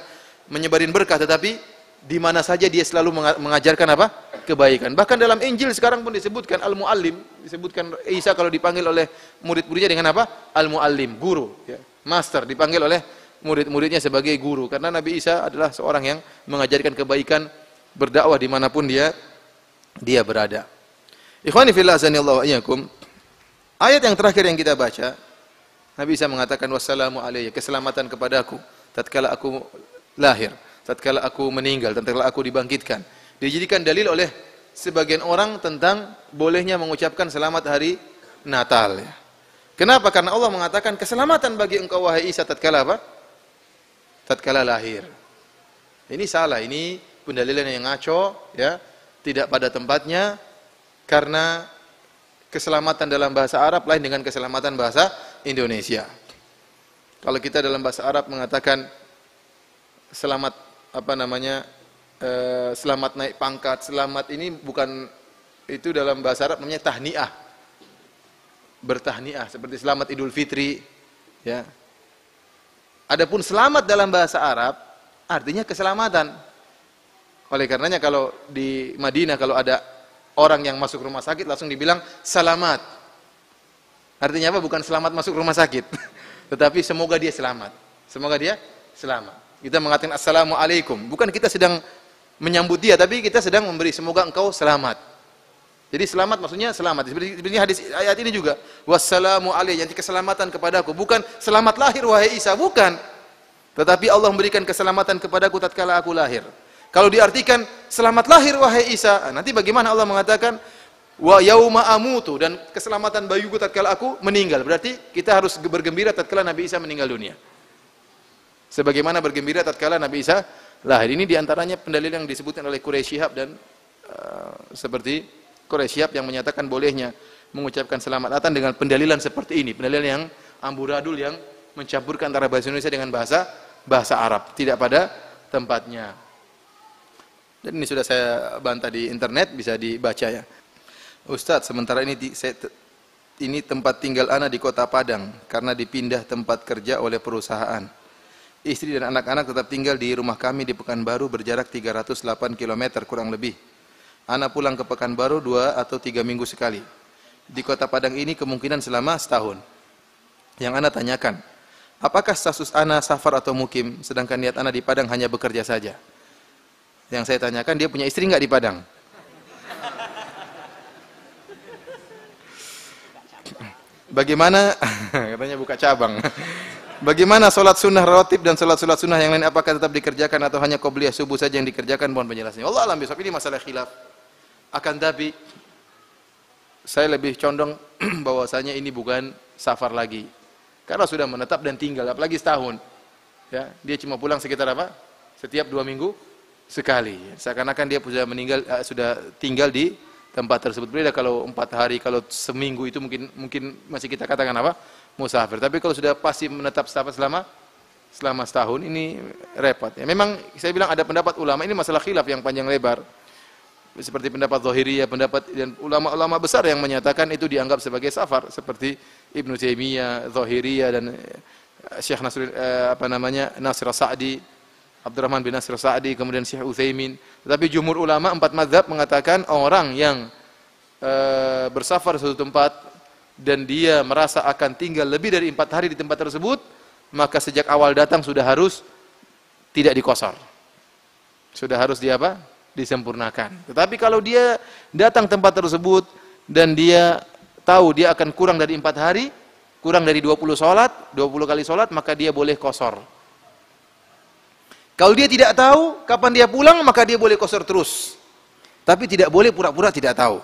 menyebarin berkah, tetapi di mana saja dia selalu mengajarkan apa? Kebaikan. Bahkan dalam Injil sekarang pun disebutkan al-muallim, disebutkan Isa kalau dipanggil oleh murid-muridnya dengan apa? Al-muallim, guru, ya. Master, dipanggil oleh murid-muridnya sebagai guru, karena Nabi Isa adalah seorang yang mengajarkan kebaikan, berdakwah dimanapun dia berada. Ikhwani fillah azanillahu wa iyyakum. Ayat yang terakhir yang kita baca, Nabi Isa mengatakan wassalamu alayya, keselamatan kepadaku tatkala aku lahir, tatkala aku meninggal, tatkala aku dibangkitkan. Dijadikan dalil oleh sebagian orang tentang bolehnya mengucapkan selamat hari Natal. Kenapa? Karena Allah mengatakan keselamatan bagi engkau wahai Isa tatkala apa? Tatkala lahir. Ini salah, ini pendalilan yang ngaco, ya, tidak pada tempatnya, karena keselamatan dalam bahasa Arab lain dengan keselamatan bahasa Indonesia. Kalau kita dalam bahasa Arab mengatakan selamat selamat naik pangkat, selamat ini bukan, itu dalam bahasa Arab namanya tahniah, bertahniah, seperti selamat Idul Fitri, ya. Adapun selamat dalam bahasa Arab artinya keselamatan. Oleh karenanya kalau di Madinah kalau ada orang yang masuk rumah sakit langsung dibilang salamat. Artinya apa? Bukan selamat masuk rumah sakit, tetapi semoga dia selamat. Semoga dia selamat. Kita mengatakan assalamualaikum, bukan kita sedang menyambut dia, tapi kita sedang memberi semoga engkau selamat. Jadi selamat maksudnya selamat. Seperti hadis ayat ini juga, wassalamu alayhi, yang keselamatan kepadaku, bukan selamat lahir wahai Isa, bukan. Tetapi Allah memberikan keselamatan kepadaku tatkala aku lahir. Kalau diartikan selamat lahir wahai Isa, nanti bagaimana Allah mengatakan wa yauma amutu, dan keselamatan bagiku tatkala aku meninggal. Berarti kita harus bergembira tatkala Nabi Isa meninggal dunia, sebagaimana bergembira tatkala Nabi Isa lahir. Ini diantaranya pendalilan yang disebutkan oleh Quraisy Shihab, dan seperti Quraisy Shihab yang menyatakan bolehnya mengucapkan selamat datang dengan pendalilan seperti ini, pendalilan yang amburadul, yang mencampurkan antara bahasa Indonesia dengan bahasa Arab, tidak pada tempatnya. Dan ini sudah saya bantah di internet, bisa dibaca ya. Ustadz, sementara ini tempat tinggal ana di Kota Padang karena dipindah tempat kerja oleh perusahaan. Istri dan anak-anak tetap tinggal di rumah kami di Pekanbaru, berjarak 308 km kurang lebih. Ana pulang ke Pekanbaru 2 atau 3 minggu sekali. di kota Padang ini kemungkinan selama setahun. Yang ana tanyakan, apakah status ana safar atau mukim, sedangkan niat ana di Padang hanya bekerja saja? Yang saya tanyakan, dia punya istri enggak di Padang? Bagaimana, katanya buka cabang. Bagaimana sholat sunnah rawatib dan sholat sunnah yang lain, apakah tetap dikerjakan atau hanya qobliyah subuh saja yang dikerjakan? Mohon penjelasannya. Allah alam bisawab, ini masalah khilaf. Akan tapi saya lebih condong bahwasanya ini bukan safar lagi. Karena sudah menetap dan tinggal, apalagi setahun. Ya, dia cuma pulang sekitar apa? Setiap 2 minggu sekali. Seakan-akan dia sudah meninggal, sudah tinggal di tempat tersebut. Beda kalau 4 hari, kalau seminggu itu mungkin masih kita katakan apa? Musafir. Tapi kalau sudah pasti menetap selama setahun, ini repot. Ya, memang saya bilang ada pendapat ulama, ini masalah khilaf yang panjang lebar. Seperti pendapat Zahiriyah, pendapat dan ulama-ulama besar yang menyatakan itu dianggap sebagai safar, seperti Ibnu Taimiyah, Zahiriyah dan Syekh Nasir Sa'di, Abdurrahman bin Nasir Sa'di, kemudian Syekh Utsaimin. Tetapi jumhur ulama 4 mazhab mengatakan orang yang bersafar di suatu tempat dan dia merasa akan tinggal lebih dari 4 hari di tempat tersebut, maka sejak awal datang sudah harus tidak dikosor. Sudah harus disempurnakan. Tetapi kalau dia datang tempat tersebut dan dia tahu dia akan kurang dari 4 hari, kurang dari 20 kali sholat, maka dia boleh kosor. Kalau dia tidak tahu kapan dia pulang, maka dia boleh kosor terus. Tapi tidak boleh pura-pura tidak tahu.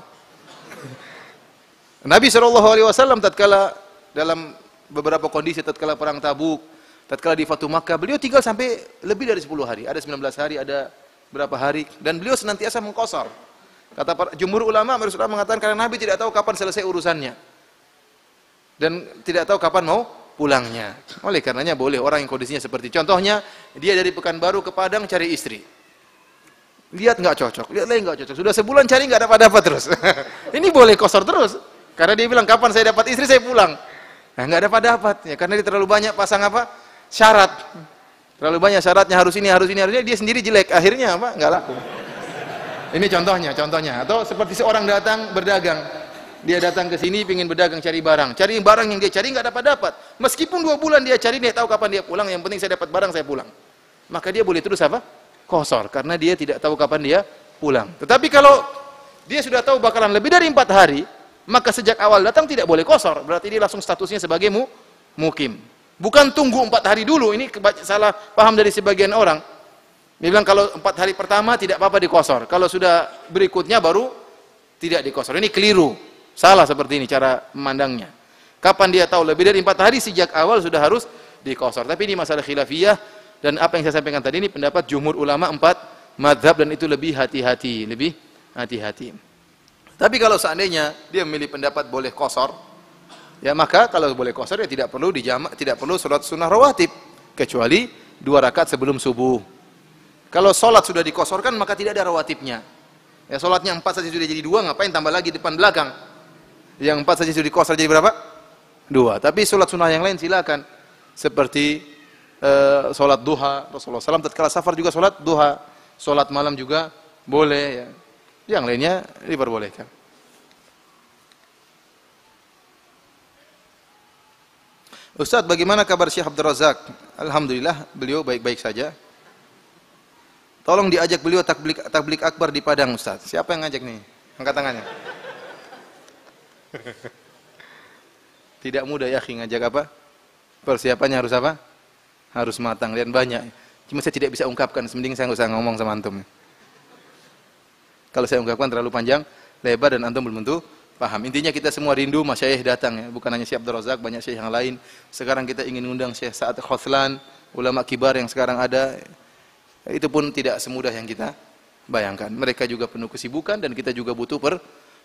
Nabi SAW tatkala dalam beberapa kondisi, tatkala perang Tabuk, tatkala di Fatu Makkah, beliau tinggal sampai lebih dari 10 hari. Ada 19 hari, ada berapa hari, dan beliau senantiasa mengkosor. Kata para jumhur ulama, mereka mengatakan karena Nabi tidak tahu kapan selesai urusannya dan tidak tahu kapan mau pulangnya. Oleh karenanya boleh orang yang kondisinya seperti, contohnya dia dari Pekanbaru ke Padang cari istri, lihat nggak cocok, lihat lagi nggak cocok, sudah sebulan cari nggak dapat terus. Ini boleh kosor terus karena dia bilang kapan saya dapat istri saya pulang. Nah, nggak dapat ya, karena dia terlalu banyak pasang syarat. Terlalu banyak syaratnya, harus ini, dia sendiri jelek, akhirnya nggak laku. Ini contohnya. Atau seperti seorang datang berdagang, dia datang ke sini ingin berdagang, cari barang yang dia cari nggak dapat. Meskipun 2 bulan dia cari, dia tahu kapan dia pulang, yang penting saya dapat barang, saya pulang. Maka dia boleh terus kosor, karena dia tidak tahu kapan dia pulang. Tetapi kalau dia sudah tahu bakalan lebih dari 4 hari, maka sejak awal datang tidak boleh kosor, berarti dia langsung statusnya sebagai mukim. Bukan tunggu 4 hari dulu, ini salah paham dari sebagian orang. Dia bilang kalau 4 hari pertama tidak apa-apa dikosor, kalau sudah berikutnya baru tidak dikosor. Ini keliru, salah seperti ini cara memandangnya. Kapan dia tahu lebih dari 4 hari, sejak awal sudah harus dikosor. Tapi ini masalah khilafiyah, dan apa yang saya sampaikan tadi ini pendapat jumhur ulama 4 mazhab, dan itu lebih hati-hati. Tapi kalau seandainya dia memilih pendapat boleh kosor, ya maka kalau boleh kosor ya tidak perlu dijamak, tidak perlu sholat sunnah rawatib, kecuali 2 rakaat sebelum subuh. Kalau sholat sudah dikosorkan maka tidak ada rawatibnya. Ya, sholatnya 4 saja sudah jadi 2, ngapain tambah lagi depan belakang? Yang 4 saja sudah dikosor jadi berapa? 2. Tapi sholat sunnah yang lain silakan. Seperti sholat duha, Rasulullah SAW tatkala safar juga sholat duha, sholat malam juga boleh ya. Yang lainnya diperbolehkan. Ustaz, bagaimana kabar Syekh Abdul Razak? Alhamdulillah, beliau baik-baik saja. Tolong diajak beliau tablik akbar di Padang, Ustaz. Siapa yang ngajak nih? Angkat tangannya. Tidak mudah ya, ngajak apa? Persiapannya harus apa? Harus matang dan banyak. Cuma saya tidak bisa ungkapkan, mending saya nggak usah ngomong sama antum. Kalau saya ungkapkan terlalu panjang, lebar, dan antum belum tentu paham. Intinya kita semua rindu masyayikh datang ya, bukan hanya Syekh Abdul Razak, banyak syekh yang lain. Sekarang kita ingin undang Syekh Sa'ad Khothlan, ulama kibar yang sekarang ada. Itu pun tidak semudah yang kita bayangkan. Mereka juga penuh kesibukan, dan kita juga butuh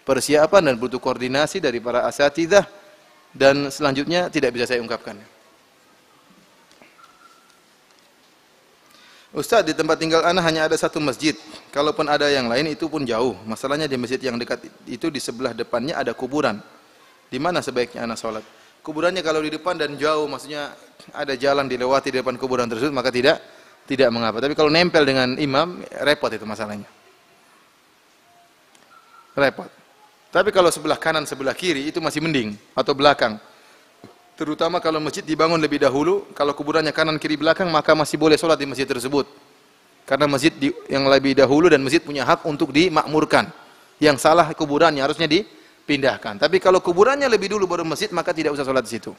persiapan dan butuh koordinasi dari para asatidzah, dan selanjutnya tidak bisa saya ungkapkan. Ustaz, di tempat tinggal ana hanya ada 1 masjid. Kalaupun ada yang lain itu pun jauh. Masalahnya di masjid yang dekat itu di sebelah depannya ada kuburan. Di mana sebaiknya ana sholat? Kuburannya kalau di depan dan jauh, maksudnya ada jalan dilewati di depan kuburan tersebut, maka tidak mengapa. Tapi kalau nempel dengan imam, repot itu masalahnya. Repot. Tapi kalau sebelah kanan, sebelah kiri itu masih mending atau belakang. Terutama kalau masjid dibangun lebih dahulu, kalau kuburannya kanan kiri belakang maka masih boleh sholat di masjid tersebut. Karena masjid yang lebih dahulu dan masjid punya hak untuk dimakmurkan. Yang salah kuburannya harusnya dipindahkan. Tapi kalau kuburannya lebih dulu baru masjid maka tidak usah sholat di situ.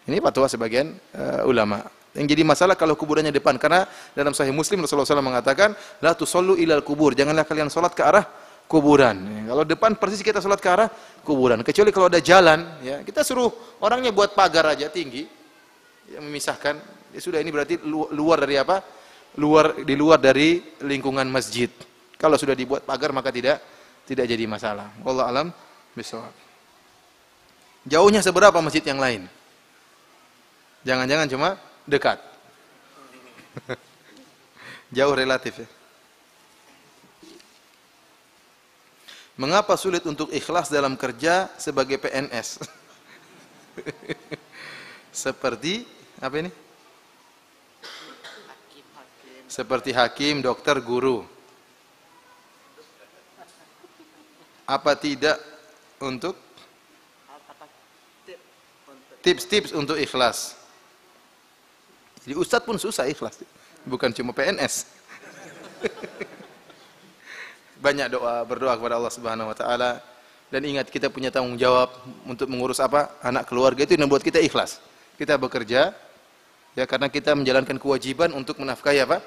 Ini fatwa sebagian ulama. Yang jadi masalah kalau kuburannya depan, karena dalam Sahih Muslim Rasulullah SAW mengatakan, la tusallu ilal kubur, janganlah kalian sholat ke arah kuburan. Kalau depan persis kita sholat ke arah kuburan. Kecuali kalau ada jalan, ya kita suruh orangnya buat pagar aja tinggi, yang memisahkan. Ya sudah, ini berarti luar dari apa? Di luar dari lingkungan masjid. Kalau sudah dibuat pagar maka tidak jadi masalah. Wallahu alam bishawab. Jauhnya seberapa masjid yang lain? Jangan-jangan cuma dekat. Jauh relatif ya. Mengapa sulit untuk ikhlas dalam kerja sebagai PNS? Seperti apa ini? Seperti hakim, dokter, guru. Apa tidak untuk tips-tips untuk ikhlas? Jadi ustadz pun susah ikhlas, bukan cuma PNS. Banyak berdoa kepada Allah Subhanahu wa taala, dan ingat kita punya tanggung jawab untuk mengurus apa? Anak keluarga, itu yang membuat kita ikhlas. Kita bekerja ya karena kita menjalankan kewajiban untuk menafkahi apa?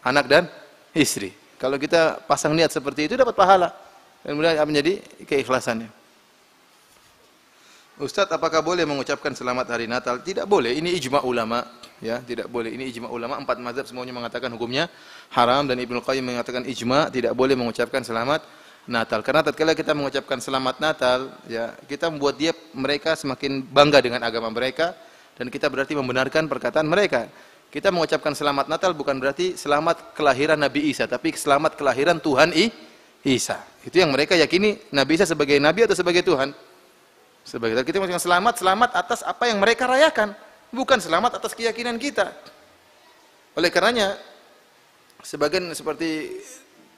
Anak dan istri. Kalau kita pasang niat seperti itu dapat pahala. Dan kemudian menjadi keikhlasannya. Ustaz, apakah boleh mengucapkan selamat hari Natal? Tidak boleh, ini ijma ulama, ya, tidak boleh. Ini ijma ulama, 4 mazhab semuanya mengatakan hukumnya haram, dan Ibnu Qayyim mengatakan ijma tidak boleh mengucapkan selamat Natal. Karena tatkala kita mengucapkan selamat Natal, ya, kita membuat mereka semakin bangga dengan agama mereka, dan kita berarti membenarkan perkataan mereka. Kita mengucapkan selamat Natal bukan berarti selamat kelahiran Nabi Isa, tapi selamat kelahiran Tuhan Isa. Itu yang mereka yakini, Nabi Isa sebagai nabi atau sebagai Tuhan. Sebagai kita mengucapkan selamat atas apa yang mereka rayakan, bukan selamat atas keyakinan kita. Oleh karenanya, sebagian seperti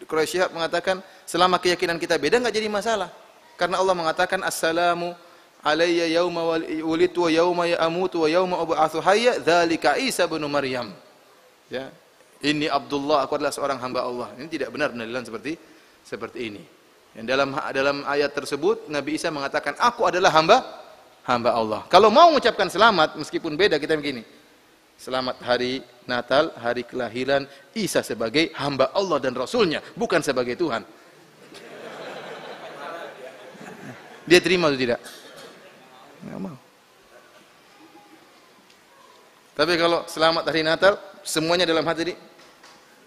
Quraisy mengatakan, selama keyakinan kita beda nggak jadi masalah. Karena Allah mengatakan, Assalamu alayya yauma wulidtu wa yauma amutu wa yauma ub'atsu hayya, dzalika Isa bin Maryam. Ya, ini Abdullah, aku adalah seorang hamba Allah. Ini tidak benar pendalilan seperti ini. Yang dalam ayat tersebut Nabi Isa mengatakan, aku adalah hamba Allah. Kalau mau mengucapkan selamat meskipun beda, kita begini, selamat hari Natal, hari kelahiran Isa sebagai hamba Allah dan Rasulnya, bukan sebagai Tuhan. Dia terima atau tidak? Nggak mau. Tapi kalau selamat hari Natal semuanya dalam hati,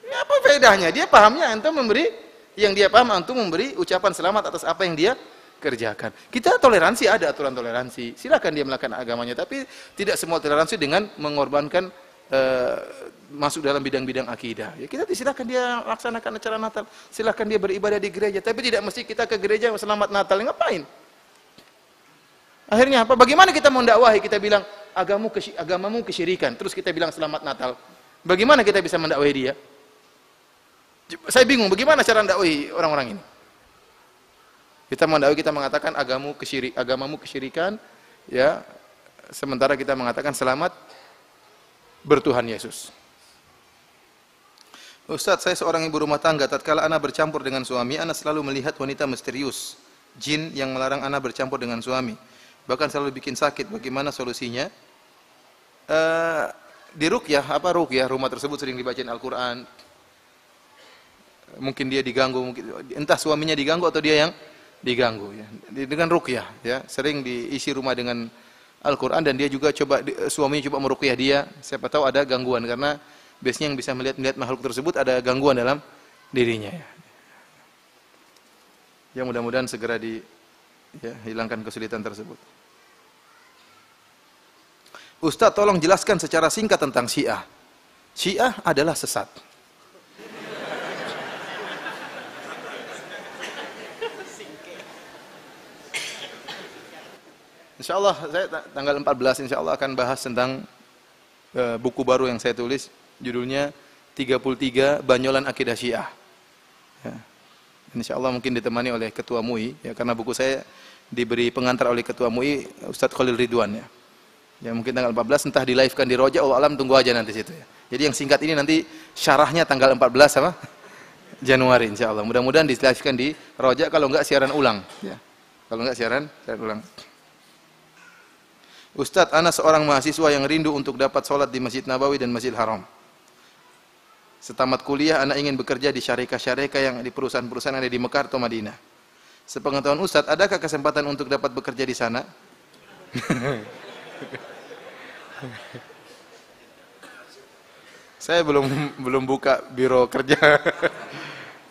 ya apa bedanya? Dia pahamnya antum memberi, yang dia paham antum memberi ucapan selamat atas apa yang dia kerjakan. Kita toleransi, ada aturan toleransi. Silakan dia melakukan agamanya, tapi tidak semua toleransi dengan mengorbankan masuk dalam bidang-bidang akidah. Ya, kita silakan dia laksanakan acara Natal, silakan dia beribadah di gereja, tapi tidak mesti kita ke gereja selamat Natal. Ngapain? Akhirnya apa? Bagaimana kita mendakwahi? Kita bilang agamamu kesyirikan, terus kita bilang selamat Natal. Bagaimana kita bisa mendakwahi dia? Saya bingung bagaimana cara mendakwahi orang-orang ini. Kita mendakwahi, kita mengatakan agamamu kesyirikan, ya. Sementara kita mengatakan selamat bertuhan Yesus. Ustaz, saya seorang ibu rumah tangga. Tatkala ana bercampur dengan suami, ana selalu melihat wanita misterius, jin yang melarang ana bercampur dengan suami. Bahkan selalu bikin sakit. Bagaimana solusinya? Diruqyah, ruqyah, rumah tersebut sering dibacain Al-Qur'an. Mungkin dia diganggu, entah suaminya diganggu atau dia yang diganggu, ya. Dengan ruqyah, ya. Sering diisi rumah dengan Al-Qur'an, dan dia juga suaminya coba meruqyah dia. Siapa tahu ada gangguan, karena biasanya yang bisa melihat makhluk tersebut ada gangguan dalam dirinya, ya. Yang mudah-mudahan segera hilangkan kesulitan tersebut. Ustaz, tolong jelaskan secara singkat tentang Syiah. Syiah adalah sesat. Insyaallah saya tanggal 14 insyaallah akan bahas tentang buku baru yang saya tulis, judulnya 33 Banyolan Akidah Syiah. Ya. Insyaallah mungkin ditemani oleh ketua MUI ya, karena buku saya diberi pengantar oleh ketua MUI Ustadz Khalil Ridwan ya. Ya mungkin tanggal 14 entah di live-kan di Roja, Allah alam, tunggu aja nanti situ ya. Jadi yang singkat ini nanti syarahnya tanggal 14 apa? Januari insyaallah. Mudah-mudahan di live-kan di Roja, kalau enggak siaran ulang ya. Kalau enggak siaran ulang. Ustadz, ana seorang mahasiswa yang rindu untuk dapat sholat di Masjid Nabawi dan Masjid Haram. Setamat kuliah, ana ingin bekerja di syarikah-syarikah yang di perusahaan-perusahaan yang ada di Mekah atau Madinah. Sepengetahuan Ustadz, adakah kesempatan untuk dapat bekerja di sana? Saya belum buka biro kerja.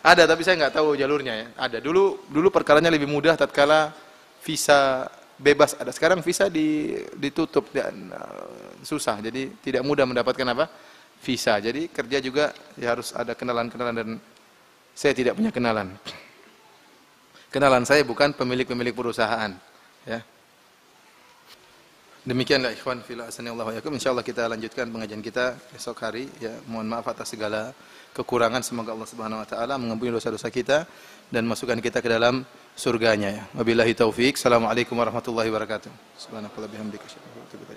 Ada, tapi saya nggak tahu jalurnya ya. Ada. Dulu perkaranya lebih mudah tatkala visa bebas ada. Sekarang visa ditutup dan susah. Jadi tidak mudah mendapatkan apa? Visa. Jadi kerja juga ya harus ada kenalan-kenalan, dan saya tidak punya kenalan. Kenalan saya bukan pemilik-pemilik perusahaan, ya. Demikianlah ikhwan fillah asanallahu wa yakum. Insyaallah kita lanjutkan pengajian kita esok hari ya. Mohon maaf atas segala kekurangan. Semoga Allah Subhanahu wa taala mengampuni dosa-dosa kita dan masukkan kita ke dalam surganya ya. Wabillahi taufik. Assalamualaikum warahmatullahi wabarakatuh. Subhanallahi wa bihamdihi.